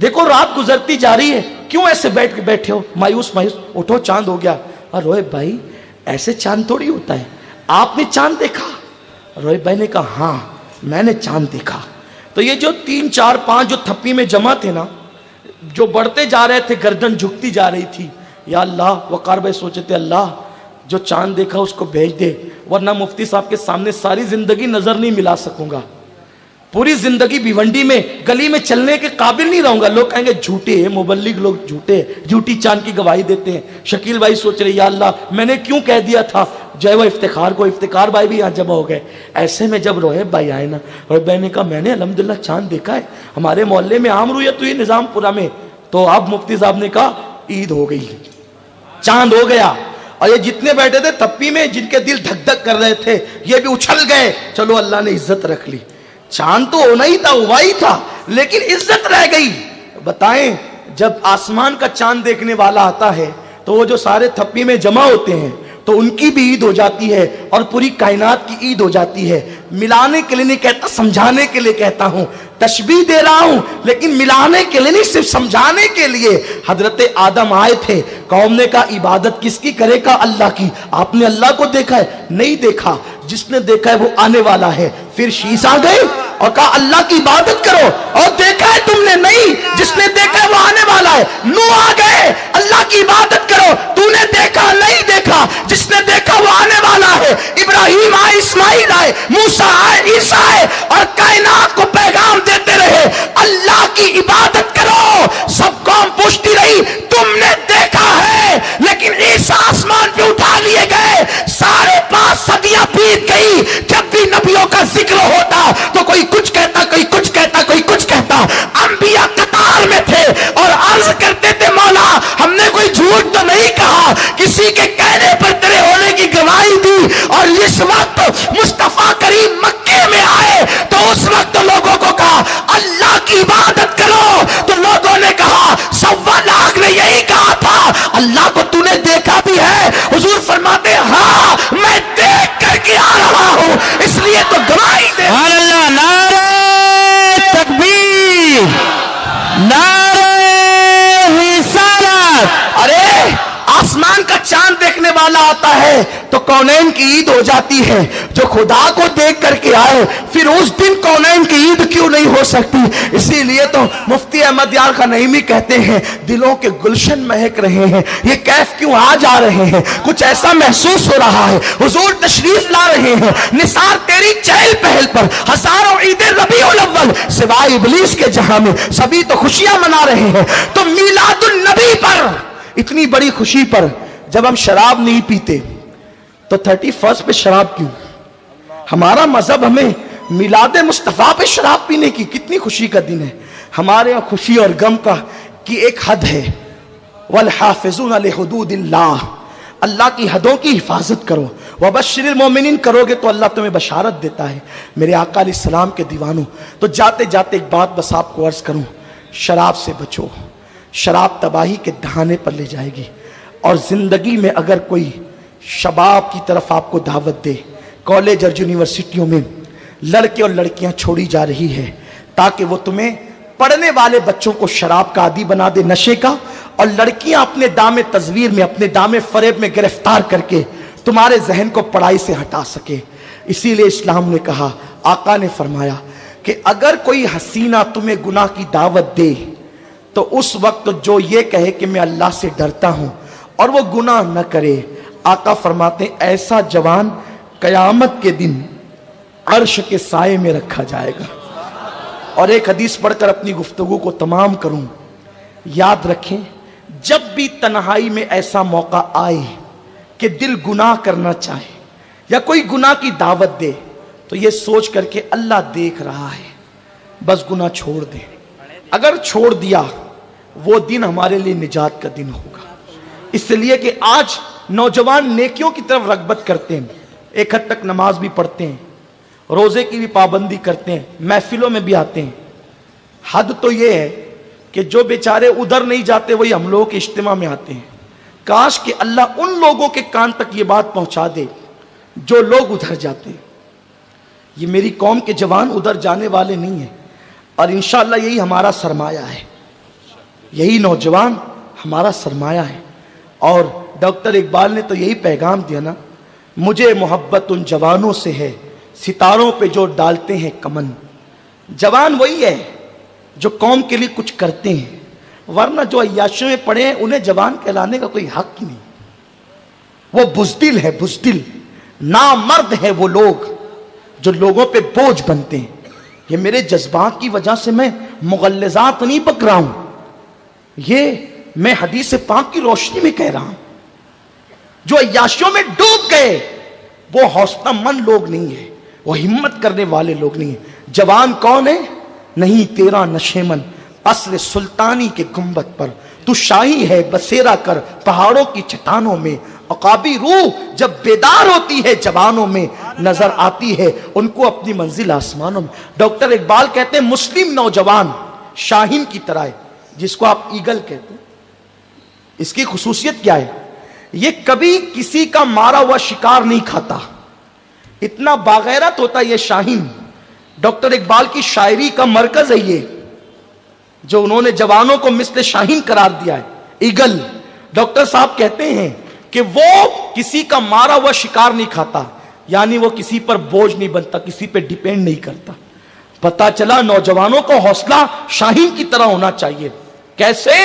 دیکھو رات گزرتی جا رہی ہے, کیوں ایسے بیٹھ کے بیٹھے ہو مایوس مایوس؟ اٹھو چاند ہو گیا. اور روہب بھائی ایسے چاند تھوڑی ہوتا ہے, آپ نے چاند دیکھا؟ روہب بھائی نے کہا ہاں میں نے چاند دیکھا. تو یہ جو 3 4 5 جو تھپی میں جمع تھے نا, جو بڑھتے جا رہے تھے, گردن جھکتی جا رہی تھی, یا اللہ. وقار بھائی سوچے تھے اللہ جو چاند دیکھا اس کو بھیج دے, ورنہ مفتی صاحب کے سامنے ساری زندگی نظر نہیں ملا سکوں گا, پوری زندگی بھیونڈی میں گلی میں چلنے کے قابل نہیں رہوں گا. لوگ کہیں گے جھوٹے ہیں مبلغ لوگ, جھوٹے, جھوٹی چاند کی گواہی دیتے ہیں. شکیل بھائی سوچ رہے یا اللہ میں نے کیوں کہہ دیا تھا جو ہے وہ افتخار کو. افتخار بھائی بھی یہاں جمع ہو گئے. ایسے میں جب روہب بھائی آئے نا, روہب بھائی نے کہا میں نے الحمدللہ چاند دیکھا ہے, ہمارے محلے میں عام رویت ہوئی نظام پورا میں. تو اب مفتی صاحب نے کہا عید ہو گئی, چاند ہو گیا. اور یہ جتنے بیٹھے تھے تپی میں, جن کے دل دھک دھک کر رہے تھے, یہ بھی اچھل گئے. چلو اللہ نے عزت رکھ لی. چاند تو ہونا ہی تھا, ہوا ہی تھا, لیکن عزت رہ گئی. بتائیں جب آسمان کا چاند دیکھنے والا آتا ہے تو وہ جو سارے تھپی میں جمع ہوتے ہیں تو ان کی بھی عید ہو جاتی ہے, اور پوری کائنات کی عید ہو جاتی ہے. ملانے کے لیے نہیں کہتا, سمجھانے کے لیے کہتا ہوں. تشبیہ دے رہا ہوں لیکن ملانے کے لیے نہیں, صرف سمجھانے کے لیے. حضرت آدم آئے تھے, قوم نے کہا عبادت کس کی کرے گا؟ اللہ کی. آپ نے اللہ کو دیکھا ہے؟ نہیں دیکھا. جس نے دیکھا ہے وہ آنے والا ہے. پھر شیش آ گئے اور کہا اللہ کی عبادت کرو, اور دیکھا ہے تم نے؟ نہیں. جس نے دیکھا ہے وہ آنے والا ہے. نوح آ گئے, اللہ کی عبادت کرو, تو نے دیکھا؟ نہیں دیکھا. جس نے دیکھا وہ آنے والا ہے. ابراہیم آئے, اسماعیل آئے, موسیٰ آئے, عیسیٰ آئے, اور کائنات کو پیغام دیتے رہے اللہ کی عبادت کرو. سب قوم پوچھتی رہی تم نے دیکھا ہے, لیکن عیسیٰ آسمان پہ اٹھا لیے گئے. 5.5 صدیاں بیت گئی. جب بھی نبیوں کا ذکر ہوتا تو کوئی کچھ کہتا, کوئی کچھ کہتا, کوئی کچھ کہتا. انبیاء قطار میں تھے اور عرض کرتے تھے مولا ہم نے کوئی جھوٹ تو نہیں کہا, کسی کے کہنے پر تیرے ہونے کی گواہی دی. اور اس وقت مصطفیٰ کریم مکے میں آئے تو اس وقت لوگوں کو کہا اللہ کی عبادت کرو, تو لوگوں نے کہا 1.25 لاکھ نے یہی کہا تھا اللہ کو تو نے دیکھا بھی ہے؟ حضور فرماتے ہاں میں دیکھ کر کے آ رہا ہوں, اس لیے تو گواہی دے. اللہ, نعرہ تکبیر, نعرہ رسالت. ارے آسمان کا چاند دیکھنے والا آتا ہے تو کونین کی عید ہو جاتی ہے. جو خدا کو دیکھ کر کے آئے پھر اس دن کونین کی عید کیوں نہیں ہو سکتی؟ اسی لیے تو مفتی احمد یار خنیمی کہتے ہیں دلوں کے گلشن مہک رہے ہیں, یہ کیف کیوں آ جا رہے ہیں؟ کچھ ایسا محسوس ہو رہا ہے حضور تشریف لا رہے ہیں. نثار تیری چہل پہل پر ہزاروں عید ربیع الاول سوائے ابلیس کے جہاں میں سبھی تو خوشیاں منا رہے ہیں. تو میلاد النبی پر اتنی بڑی خوشی پر جب ہم شراب نہیں پیتے تو 31 پہ شراب کیوں؟ ہمارا مذہب ہمیں میلاد مصطفیٰ پہ شراب پینے کی کتنی خوشی کا دن ہے. ہمارے یہاں خوشی اور غم کا کی ایک حد ہے. والحافظون لحدود اللہ، اللہ کی حدوں کی حفاظت کرو. وبشر المومنین کرو گے تو اللہ تمہیں بشارت دیتا ہے. میرے آقا علیہ السلام کے دیوانوں، تو جاتے جاتے ایک بات بس آپ کو عرض کروں، شراب سے بچو. شراب تباہی کے دہانے پر لے جائے گی. اور زندگی میں اگر کوئی شباب کی طرف آپ کو دعوت دے، کالج اور یونیورسٹیوں میں لڑکے اور لڑکیاں چھوڑی جا رہی ہے تاکہ وہ تمہیں پڑھنے والے بچوں کو شراب کا عادی بنا دے، نشے کا، اور لڑکیاں اپنے دام تزویر میں، اپنے دام فریب میں گرفتار کر کے تمہارے ذہن کو پڑھائی سے ہٹا سکے. اسی لیے اسلام نے کہا، آقا نے فرمایا کہ اگر کوئی حسینہ تمہیں گناہ کی دعوت دے تو اس وقت جو یہ کہے کہ میں اللہ سے ڈرتا ہوں اور وہ گناہ نہ کرے، آقا فرماتے ہیں ایسا جوان قیامت کے دن عرش کے سائے میں رکھا جائے گا. اور ایک حدیث پڑھ کر اپنی گفتگو کو تمام کروں. یاد رکھیں، جب بھی تنہائی میں ایسا موقع آئے کہ دل گناہ کرنا چاہے یا کوئی گناہ کی دعوت دے تو یہ سوچ کر کے اللہ دیکھ رہا ہے، بس گناہ چھوڑ دے. اگر چھوڑ دیا وہ دن ہمارے لیے نجات کا دن ہوگا. اس لیے کہ آج نوجوان نیکیوں کی طرف رغبت کرتے ہیں، ایک حد تک نماز بھی پڑھتے ہیں، روزے کی بھی پابندی کرتے ہیں، محفلوں میں بھی آتے ہیں. حد تو یہ ہے کہ جو بیچارے ادھر نہیں جاتے وہی ہم لوگوں کے اجتماع میں آتے ہیں. کاش کہ اللہ ان لوگوں کے کان تک یہ بات پہنچا دے جو لوگ ادھر جاتے ہیں. یہ میری قوم کے جوان ادھر جانے والے نہیں ہیں، اور انشاءاللہ یہی ہمارا سرمایہ ہے، یہی نوجوان ہمارا سرمایہ ہے. اور ڈاکٹر اقبال نے تو یہی پیغام دیا نا، مجھے محبت ان جوانوں سے ہے ستاروں پہ جو ڈالتے ہیں کمن. جوان وہی ہے جو قوم کے لیے کچھ کرتے ہیں، ورنہ جو عیاشیوں میں پڑے ہیں انہیں جوان کہلانے کا کوئی حق ہی نہیں. وہ بزدل ہے، بزدل نامرد ہے وہ لوگ جو لوگوں پہ بوجھ بنتے ہیں. یہ میرے جذبات کی وجہ سے میں مغلظات نہیں پک رہا ہوں، یہ میں حدیث پاک کی روشنی میں کہہ رہا ہوں. جو عیاشیوں میں ڈوب گئے وہ حوصلہ مند لوگ نہیں ہیں، وہ ہمت کرنے والے لوگ نہیں ہیں. جوان کون ہے؟ نہیں تیرا نشیمن اصل سلطانی کے گنبد پر، تو شاہی ہے بسیرا کر پہاڑوں کی چٹانوں میں. عقابی روح جب بیدار ہوتی ہے جوانوں میں، نظر آتی ہے ان کو اپنی منزل آسمانوں میں. ڈاکٹر اقبال کہتے ہیں مسلم نوجوان شاہین کی طرح ہے، جس کو آپ ایگل کہتے ہیں. اس کی خصوصیت کیا ہے؟ یہ کبھی کسی کا مارا ہوا شکار نہیں کھاتا، اتنا باغیرت ہوتا ہے یہ شاہین. ڈاکٹر اقبال کی شاعری کا مرکز ہے یہ، جو انہوں نے جوانوں کو مثل شاہین قرار دیا ہے، ایگل. ڈاکٹر صاحب کہتے ہیں کہ وہ کسی کا مارا ہوا شکار نہیں کھاتا، یعنی وہ کسی پر بوجھ نہیں بنتا، کسی پہ ڈیپینڈ نہیں کرتا. پتا چلا نوجوانوں کو حوصلہ شاہین کی طرح ہونا چاہیے. کیسے؟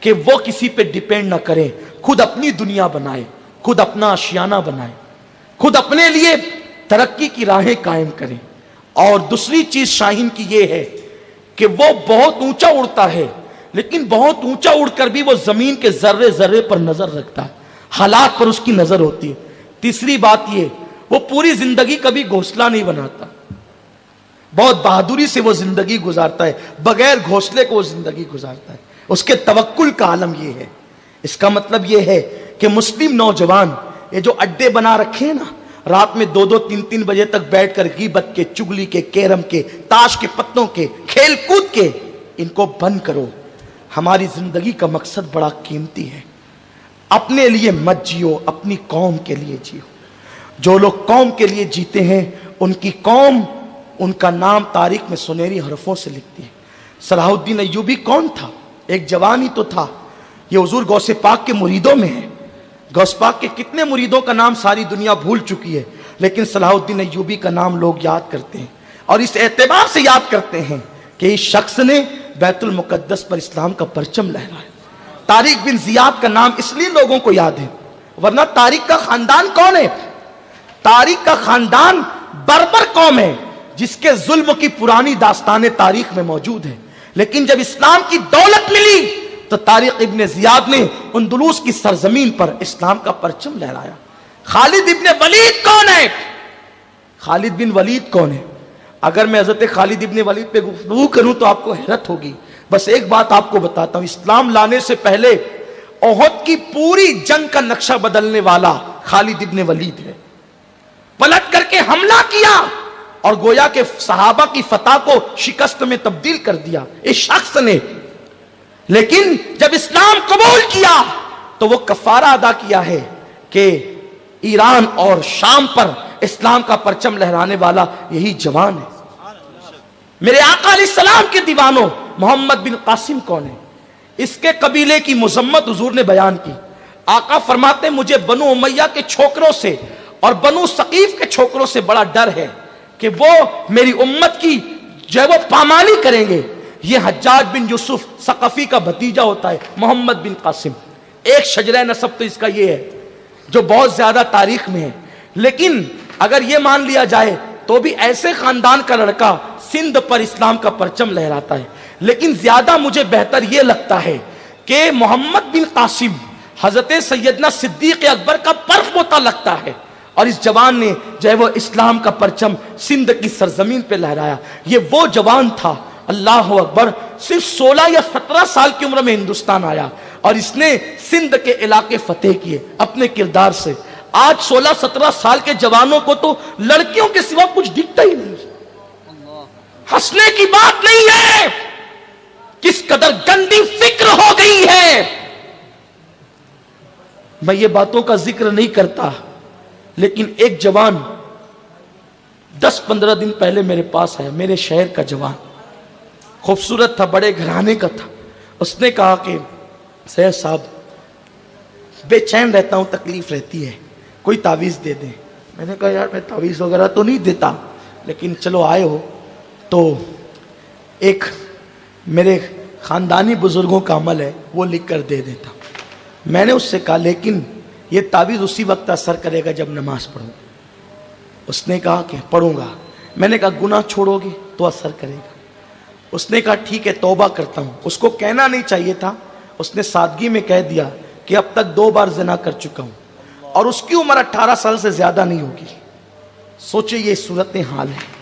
کہ وہ کسی پہ ڈیپینڈ نہ کریں، خود اپنی دنیا بنائے، خود اپنا آشیانہ بنائے، خود اپنے لیے ترقی کی راہیں قائم کریں. اور دوسری چیز شاہین کی یہ ہے کہ وہ بہت اونچا اڑتا ہے، لیکن بہت اونچا اڑ کر بھی وہ زمین کے ذرے ذرے پر نظر رکھتا ہے، حالات پر اس کی نظر ہوتی ہے. تیسری بات یہ، وہ پوری زندگی کبھی گھونسلہ نہیں بناتا، بہت بہادری سے وہ زندگی گزارتا ہے، بغیر گھونسلے کو وہ زندگی گزارتا ہے. اس کے توکل کا عالم یہ ہے. اس کا مطلب یہ ہے کہ مسلم نوجوان یہ جو اڈے بنا رکھے ہیں نا، رات میں 2-2 3-3 بجے تک بیٹھ کر غیبت کے، چگلی کے، کیرم کے، تاش کے پتوں کے، کھیل کود کے، ان کو بند کرو. ہماری زندگی کا مقصد بڑا قیمتی ہے. اپنے لیے مت جیو، اپنی قوم کے لیے جیو. جو لوگ قوم کے لیے جیتے ہیں ان کی قوم ان کا نام تاریخ میں سنہری حرفوں سے لکھتی ہے. صلاح الدین ایوبی کون تھا؟ ایک جوان ہی تو تھا. یہ حضور غوث پاک کے مریدوں میں ہے. غوث پاک کے کتنے مریدوں کا نام ساری دنیا بھول چکی ہے، لیکن صلاح الدین ایوبی کا نام لوگ یاد کرتے ہیں، اور اس اعتبار سے یاد کرتے ہیں کہ اس شخص نے بیت المقدس پر اسلام کا پرچم لہرایا. طارق بن زیاد کا نام اس لیے لوگوں کو یاد ہے، ورنہ طارق کا خاندان کون ہے؟ طارق کا خاندان بربر قوم ہے جس کے ظلم کی پرانی داستانیں تاریخ میں موجود ہیں. لیکن جب اسلام کی دولت ملی تو طارق ابن زیاد نے اندلس کی سرزمین پر اسلام کا پرچم لہرایا. خالد ابن ولید کون ہے؟ خالد بن ولید کون ہے؟ اگر میں حضرت خالد ابن ولید پہ گفتگو کروں تو آپ کو حیرت ہوگی. بس ایک بات آپ کو بتاتا ہوں، اسلام لانے سے پہلے احد کی پوری جنگ کا نقشہ بدلنے والا خالد ابن ولید ہے. پلٹ کر کے حملہ کیا اور گویا کہ صحابہ کی فتح کو شکست میں تبدیل کر دیا اس شخص نے. لیکن جب اسلام قبول کیا تو وہ کفارہ ادا کیا ہے کہ ایران اور شام پر اسلام کا پرچم لہرانے والا یہی جوان ہے. میرے آقا علیہ السلام کے دیوانوں، محمد بن قاسم کون ہے؟ اس کے قبیلے کی مذمت حضور نے بیان کی. آقا فرماتے ہیں مجھے بنو امیہ کے چھوکروں سے اور بنو ثقیف کے چھوکروں سے بڑا ڈر ہے کہ وہ میری امت کی جو ہے وہ پامالی کریں گے. یہ حجاج بن یوسف ثقفی کا بھتیجا ہوتا ہے محمد بن قاسم. ایک شجرہ نسب تو اس کا یہ ہے جو بہت زیادہ تاریخ میں ہے. لیکن اگر یہ مان لیا جائے تو بھی ایسے خاندان کا لڑکا سندھ پر اسلام کا پرچم لہراتا ہے. لیکن زیادہ مجھے بہتر یہ لگتا ہے کہ محمد بن قاسم حضرت سیدنا صدیق اکبر کا پرخ ہوتا لگتا ہے، اور اس جوان نے جو ہے وہ اسلام کا پرچم سندھ کی سرزمین پہ لہرایا. یہ وہ جوان تھا، اللہ اکبر، صرف 16 یا 17 سال کی عمر میں ہندوستان آیا اور اس نے سندھ کے علاقے فتح کیے اپنے کردار سے. آج 16-17 سال کے جوانوں کو تو لڑکیوں کے سوا کچھ دکھتا ہی نہیں. ہنسنے کی بات نہیں ہے، کس قدر گندی فکر ہو گئی ہے. میں یہ باتوں کا ذکر نہیں کرتا، لیکن ایک جوان 10-15 دن پہلے میرے پاس آیا، میرے شہر کا جوان، خوبصورت تھا، بڑے گھرانے کا تھا. اس نے کہا کہ سید صاحب بے چین رہتا ہوں، تکلیف رہتی ہے، کوئی تعویذ دے دیں. میں نے کہا یار میں تعویذ وغیرہ تو نہیں دیتا، لیکن چلو آئے ہو تو ایک میرے خاندانی بزرگوں کا عمل ہے وہ لکھ کر دے دیتا. میں نے اس سے کہا لیکن یہ تعویذ اسی وقت اثر کرے گا جب نماز پڑھوں. اس نے کہا کہ پڑھوں گا. میں نے کہا گناہ چھوڑو گے تو اثر کرے گا. اس نے کہا ٹھیک ہے توبہ کرتا ہوں. اس کو کہنا نہیں چاہیے تھا، اس نے سادگی میں کہہ دیا کہ اب تک 2 بار زنا کر چکا ہوں اور اس کی عمر 18 سال سے زیادہ نہیں ہوگی. سوچے یہ صورت حال ہے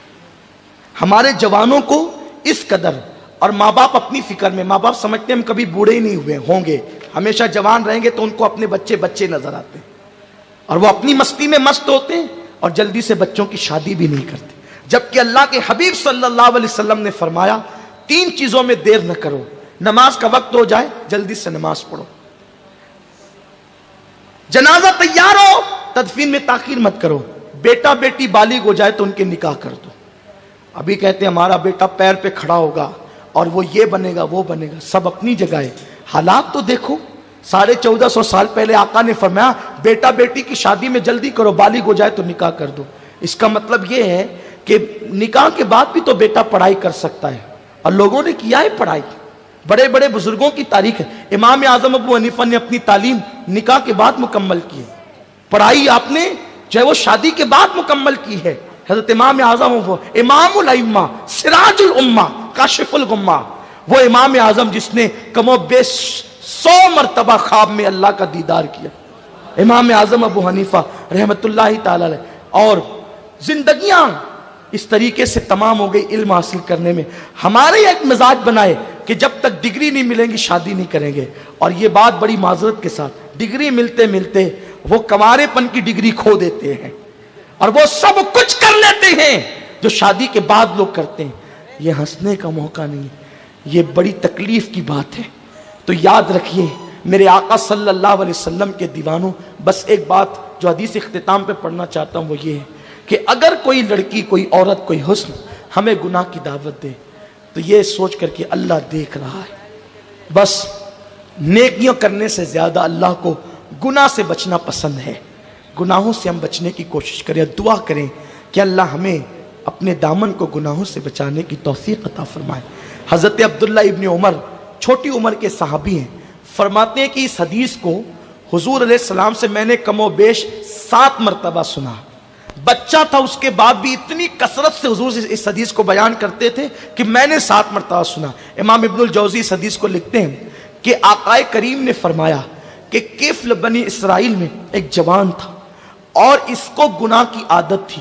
ہمارے جوانوں کو اس قدر. اور ماں باپ اپنی فکر میں، ماں باپ سمجھتے ہیں ہم کبھی بوڑھے ہی نہیں ہوئے ہوں گے، ہمیشہ جوان رہیں گے، تو ان کو اپنے بچے بچے نظر آتے ہیں اور وہ اپنی مستی میں مست ہوتے ہیں اور جلدی سے بچوں کی شادی بھی نہیں کرتے. جبکہ اللہ کے حبیب صلی اللہ علیہ وسلم نے فرمایا 3 چیزوں میں دیر نہ کرو. نماز کا وقت ہو جائے جلدی سے نماز پڑھو، جنازہ تیار ہو تدفین میں تاخیر مت کرو، بیٹا بیٹی بالغ ہو جائے تو ان کے نکاح کر دو. ابھی کہتے ہیں ہمارا بیٹا پیر پہ کھڑا ہوگا اور وہ یہ بنے گا وہ بنے گا. سب اپنی جگہ ہے، حالات تو دیکھو. 1450 سال پہلے آقا نے فرمایا بیٹا بیٹی کی شادی میں جلدی کرو، بالغ ہو جائے تو نکاح کر دو. اس کا مطلب یہ ہے کہ نکاح کے بعد بھی تو بیٹا پڑھائی کر سکتا ہے، اور لوگوں نے کیا ہے پڑھائی. بڑے بڑے بزرگوں کی تاریخ ہے. امام اعظم ابو حنیفہ نے اپنی تعلیم نکاح کے بعد مکمل کی ہے. پڑھائی آپ نے جو ہے وہ شادی کے بعد مکمل کی ہے. حضرت امام اعظم امام الائمہ سراج الامہ کاشف الغمہ، وہ امام اعظم جس نے کم و بیش 100 مرتبہ خواب میں اللہ کا دیدار کیا. امام اعظم ابو حنیفہ رحمت اللہ تعالی علیہ. اور زندگیاں اس طریقے سے تمام ہو گئی علم حاصل کرنے میں. ہمارے ایک مزاج بنائے کہ جب تک ڈگری نہیں ملیں گی شادی نہیں کریں گے. اور یہ بات بڑی معذرت کے ساتھ، ڈگری ملتے ملتے وہ کنوارے پن کی ڈگری کھو دیتے ہیں اور وہ سب کچھ کر لیتے ہیں جو شادی کے بعد لوگ کرتے ہیں. یہ ہنسنے کا موقع نہیں، یہ بڑی تکلیف کی بات ہے. تو یاد رکھیے میرے آقا صلی اللہ علیہ وسلم کے دیوانوں، بس ایک بات جو حدیث اختتام پہ پڑھنا چاہتا ہوں وہ یہ ہے کہ اگر کوئی لڑکی، کوئی عورت، کوئی حسن ہمیں گناہ کی دعوت دے تو یہ سوچ کر کہ اللہ دیکھ رہا ہے. بس نیکیاں کرنے سے زیادہ اللہ کو گناہ سے بچنا پسند ہے. گناہوں سے ہم بچنے کی کوشش کریں، دعا کریں کہ اللہ ہمیں اپنے دامن کو گناہوں سے بچانے کی توفیق عطا فرمائے. حضرت عبداللہ ابن عمر چھوٹی عمر کے صحابی ہیں، فرماتے ہیں کہ اس حدیث کو حضور علیہ السلام سے میں نے کم و بیش 7 مرتبہ سنا. بچہ تھا اس کے بعد بھی اتنی کثرت سے حضور اس حدیث کو بیان کرتے تھے کہ میں نے 7 مرتبہ سنا. امام ابن الجوزی اس حدیث کو لکھتے ہیں کہ آقا کریم نے فرمایا کہ کفل بنی اسرائیل میں ایک جوان تھا اور اس کو گناہ کی عادت تھی.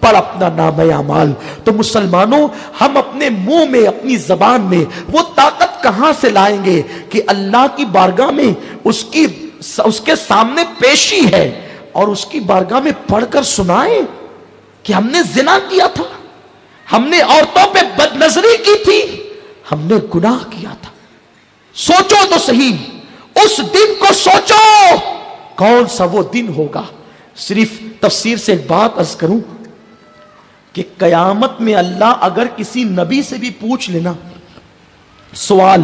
پڑھ اپنا نام اعمال. تو مسلمانوں، ہم اپنے منہ میں، اپنی زبان میں وہ طاقت کہاں سے لائیں گے کہ اللہ کی بارگاہ میں اس کے سامنے پیشی ہے اور اس کی بارگاہ میں پڑھ کر سنائیں کہ ہم نے زنا کیا تھا، ہم نے عورتوں پہ بد نظری کی تھی، ہم نے گناہ کیا تھا. سوچو تو صحیح، اس دن کو سوچو، کون سا وہ دن ہوگا. صرف تفسیر سے ایک بات عرض کروں کہ قیامت میں اللہ اگر کسی نبی سے بھی پوچھ لینا سوال،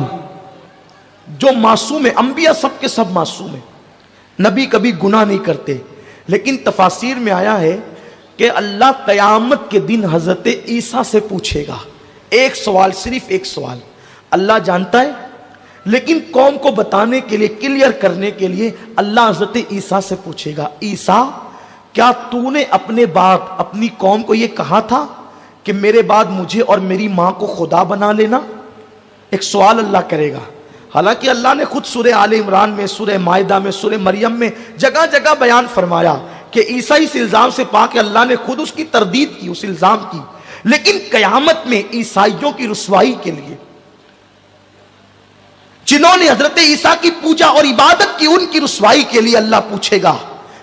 جو معصوم ہے، انبیاء سب کے سب معصوم ہیں، نبی کبھی گناہ نہیں کرتے، لیکن تفاسیر میں آیا ہے کہ اللہ قیامت کے دن حضرت عیسیٰ سے پوچھے گا ایک سوال، صرف ایک سوال. اللہ جانتا ہے، لیکن قوم کو بتانے کے لیے، کلیئر کرنے کے لیے اللہ حضرت عیسیٰ سے پوچھے گا، عیسیٰ کیا تو نے اپنے بعد اپنی قوم کو یہ کہا تھا کہ میرے بعد مجھے اور میری ماں کو خدا بنا لینا؟ ایک سوال اللہ کرے گا. حالانکہ اللہ نے خود سورہ آل عمران میں، سورہ مائدہ میں، سورہ مریم میں جگہ جگہ بیان فرمایا کہ عیسیٰ اس الزام سے پاک، اللہ نے خود اس کی تردید کی، اس الزام کی. لیکن قیامت میں عیسائیوں کی رسوائی کے لیے، جنہوں نے حضرت عیسیٰ کی پوجا اور عبادت کی، ان کی رسوائی کے لیے اللہ پوچھے گا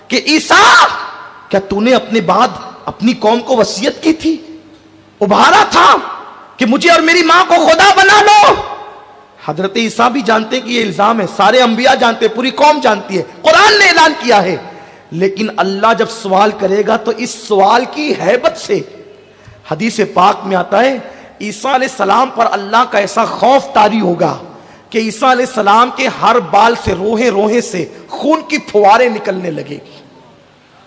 کہ عیسیٰ کیا تو نے اپنے بعد اپنی قوم کو وصیت کی تھی، ابھارا تھا کہ مجھے اور میری ماں کو خدا بنا لو؟ حضرت عیسیٰ بھی جانتے کہ یہ الزام ہے، سارے انبیاء جانتے، پوری قوم جانتی ہے، قرآن نے اعلان کیا ہے. لیکن اللہ جب سوال کرے گا تو اس سوال کی ہیبت سے، حدیث پاک میں آتا ہے عیسیٰ علیہ السلام پر اللہ کا ایسا خوف طاری ہوگا کہ عیسیٰ علیہ السلام کے ہر بال سے، روحے روحے سے خون کی فوارے نکلنے لگے گی.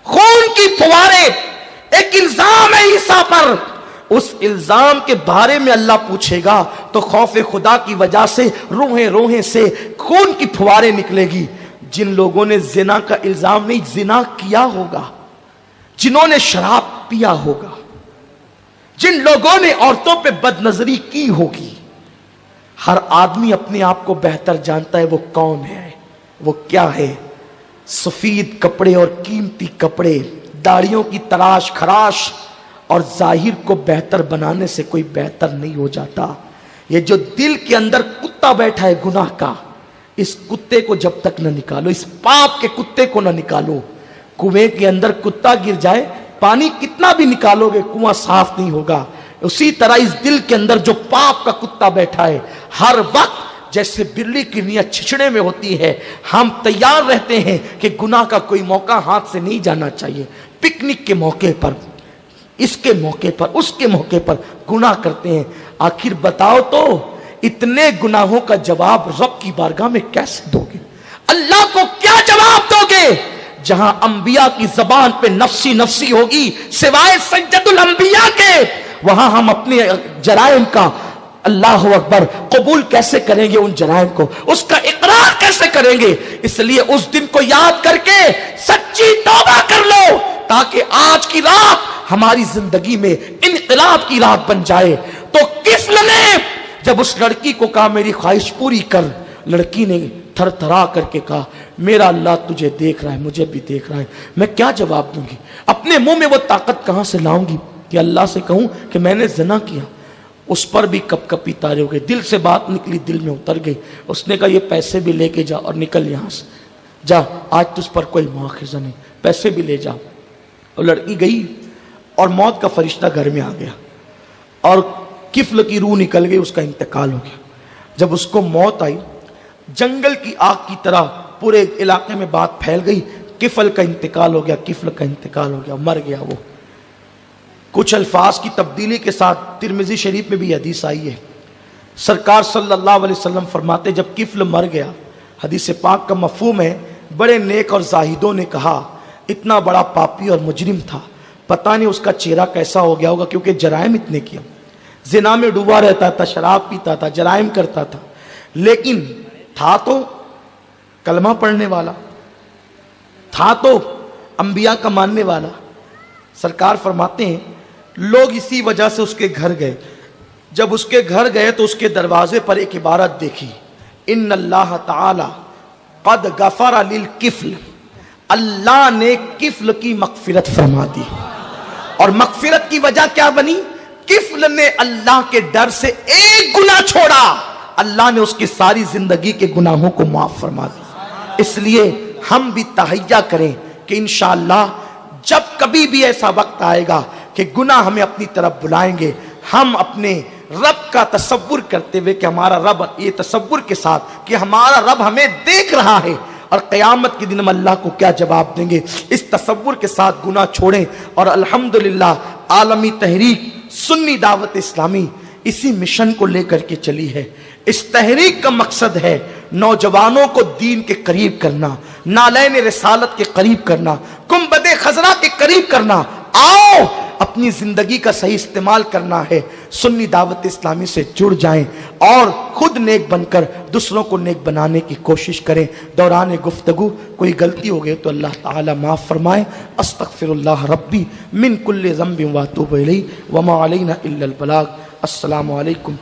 خون کی فوارے، ایک الزام ہے عیسیٰ پر، اس الزام کے بارے میں اللہ پوچھے گا تو خوف خدا کی وجہ سے روحے روحے سے خون کی فوارے نکلے گی. جن لوگوں نے زنا کا الزام نہیں، زنا کیا ہوگا، جنہوں نے شراب پیا ہوگا، جن لوگوں نے عورتوں پہ بد نظری کی ہوگی. ہر آدمی اپنے آپ کو بہتر جانتا ہے وہ کون ہے، وہ کیا ہے. سفید کپڑے اور قیمتی کپڑے، داڑھیوں کی تراش خراش اور ظاہر کو بہتر بنانے سے کوئی بہتر نہیں ہو جاتا. یہ جو دل کے اندر کتا بیٹھا ہے گناہ کا، اس کتے کو جب تک نہ نکالو، اس پاپ کے کتے کو نہ نکالو، کنویں کے اندر کتا گر جائے، پانی کتنا بھی نکالو گے کنواں صاف نہیں ہوگا. اسی طرح اس دل کے اندر جو پاپ کا کتا بیٹھا ہے، ہر وقت جیسے بلی کی نیت چھچڑے میں ہوتی ہے، ہم تیار رہتے ہیں کہ گناہ کا کوئی موقع ہاتھ سے نہیں جانا چاہیے. پکنک کے موقع پر، اس کے موقع پر، اس کے موقع پر گناہ کرتے ہیں. آخر بتاؤ تو اتنے گناہوں کا جواب رب کی بارگاہ میں کیسے دو گے؟ اللہ کو کیا جواب دو گے جہاں انبیاء کی زبان پہ نفسی نفسی ہوگی سوائے سجدۃ الانبیاء کے؟ وہاں ہم اپنے جرائم کا اللہ اکبر قبول کیسے کریں گے؟ ان جرائم کو، اس کا اقرار کیسے کریں گے؟ اس لیے اس دن کو یاد کر کے سچی توبہ کر لو تاکہ آج کی رات ہماری زندگی میں انقلاب کی رات بن جائے. تو کفل نے جب اس لڑکی کو کہا میری خواہش پوری کر، لڑکی نے تھر تھرا کر کے کہا میرا اللہ تجھے دیکھ رہا ہے، مجھے بھی دیکھ رہا ہے، میں کیا جواب دوں گی؟ اپنے منہ میں وہ طاقت کہاں سے لاؤں گی کہ اللہ سے کہوں کہ میں نے زنا کیا؟ اس پر بھی کپ کپی تارے ہو گئے، دل سے بات نکلی دل میں اتر گئی. اس نے کہا یہ پیسے بھی لے کے جا اور نکل یہاں سے، جا آج تجھ پر کوئی مواخذہ نہیں، پیسے بھی لے جا. اور لڑکی گئی اور موت کا فرشتہ گھر میں آ گیا اور کفل کی روح نکل گئی، اس کا انتقال ہو گیا. جب اس کو موت آئی، جنگل کی آگ کی طرح پورے علاقے میں بات پھیل گئی، کفل کا انتقال ہو گیا، کفل کا انتقال ہو گیا، مر گیا. وہ کچھ الفاظ کی تبدیلی کے ساتھ ترمذی شریف میں بھی حدیث آئی ہے. سرکار صلی اللہ علیہ وسلم فرماتے جب کفل مر گیا، حدیث پاک کا مفہوم ہے بڑے نیک اور زاہدوں نے کہا اتنا بڑا پاپی اور مجرم تھا، پتہ نہیں اس کا چہرہ کیسا ہو گیا ہوگا، کیونکہ جرائم اتنے کیا، زنا میں ڈوبا رہتا تھا، شراب پیتا تھا، جرائم کرتا تھا، لیکن تھا تو کلمہ پڑھنے والا، تھا تو انبیاء کا ماننے والا. سرکار فرماتے ہیں لوگ اسی وجہ سے اس کے گھر گئے. جب اس کے گھر گئے تو اس کے دروازے پر ایک عبارت دیکھی، ان اللہ تعالی قد غفر للکفل، اللہ نے کفل کی مغفرت فرما دی. اور مغفرت کی وجہ کیا بنی؟ کفل نے اللہ کے ڈر سے ایک گناہ چھوڑا، اللہ نے اس کی ساری زندگی کے گناہوں کو معاف فرما دیا۔ اس لیے ہم بھی تہیہ کریں کہ انشاءاللہ جب کبھی بھی ایسا وقت آئے گا کہ گناہ ہمیں اپنی طرف بلائیں گے، ہم اپنے رب کا تصور کرتے ہوئے کہ ہمارا رب، یہ تصور کے ساتھ کہ ہمارا رب ہمیں دیکھ رہا ہے اور قیامت کے دن ہم اللہ کو کیا جواب دیں گے، اس تصور کے ساتھ گناہ چھوڑیں۔ اور الحمدللہ عالمی تحریک سنی دعوت اسلامی اسی مشن کو لے کر کے چلی ہے۔ اس تحریک کا مقصد ہے نوجوانوں کو دین کے قریب کرنا، نالین رسالت کے قریب کرنا، گنبد خضرا کے قریب کرنا۔ آؤ اپنی زندگی کا صحیح استعمال کرنا ہے، سنی دعوت اسلامی سے جڑ جائیں اور خود نیک بن کر دوسروں کو نیک بنانے کی کوشش کریں۔ دوران گفتگو کوئی غلطی ہو گئی تو اللہ تعالی معاف فرمائے۔ استغفر اللہ ربی من کل ذنب واتوب الیہ وما علینا الا البلاغ۔ السلام علیکم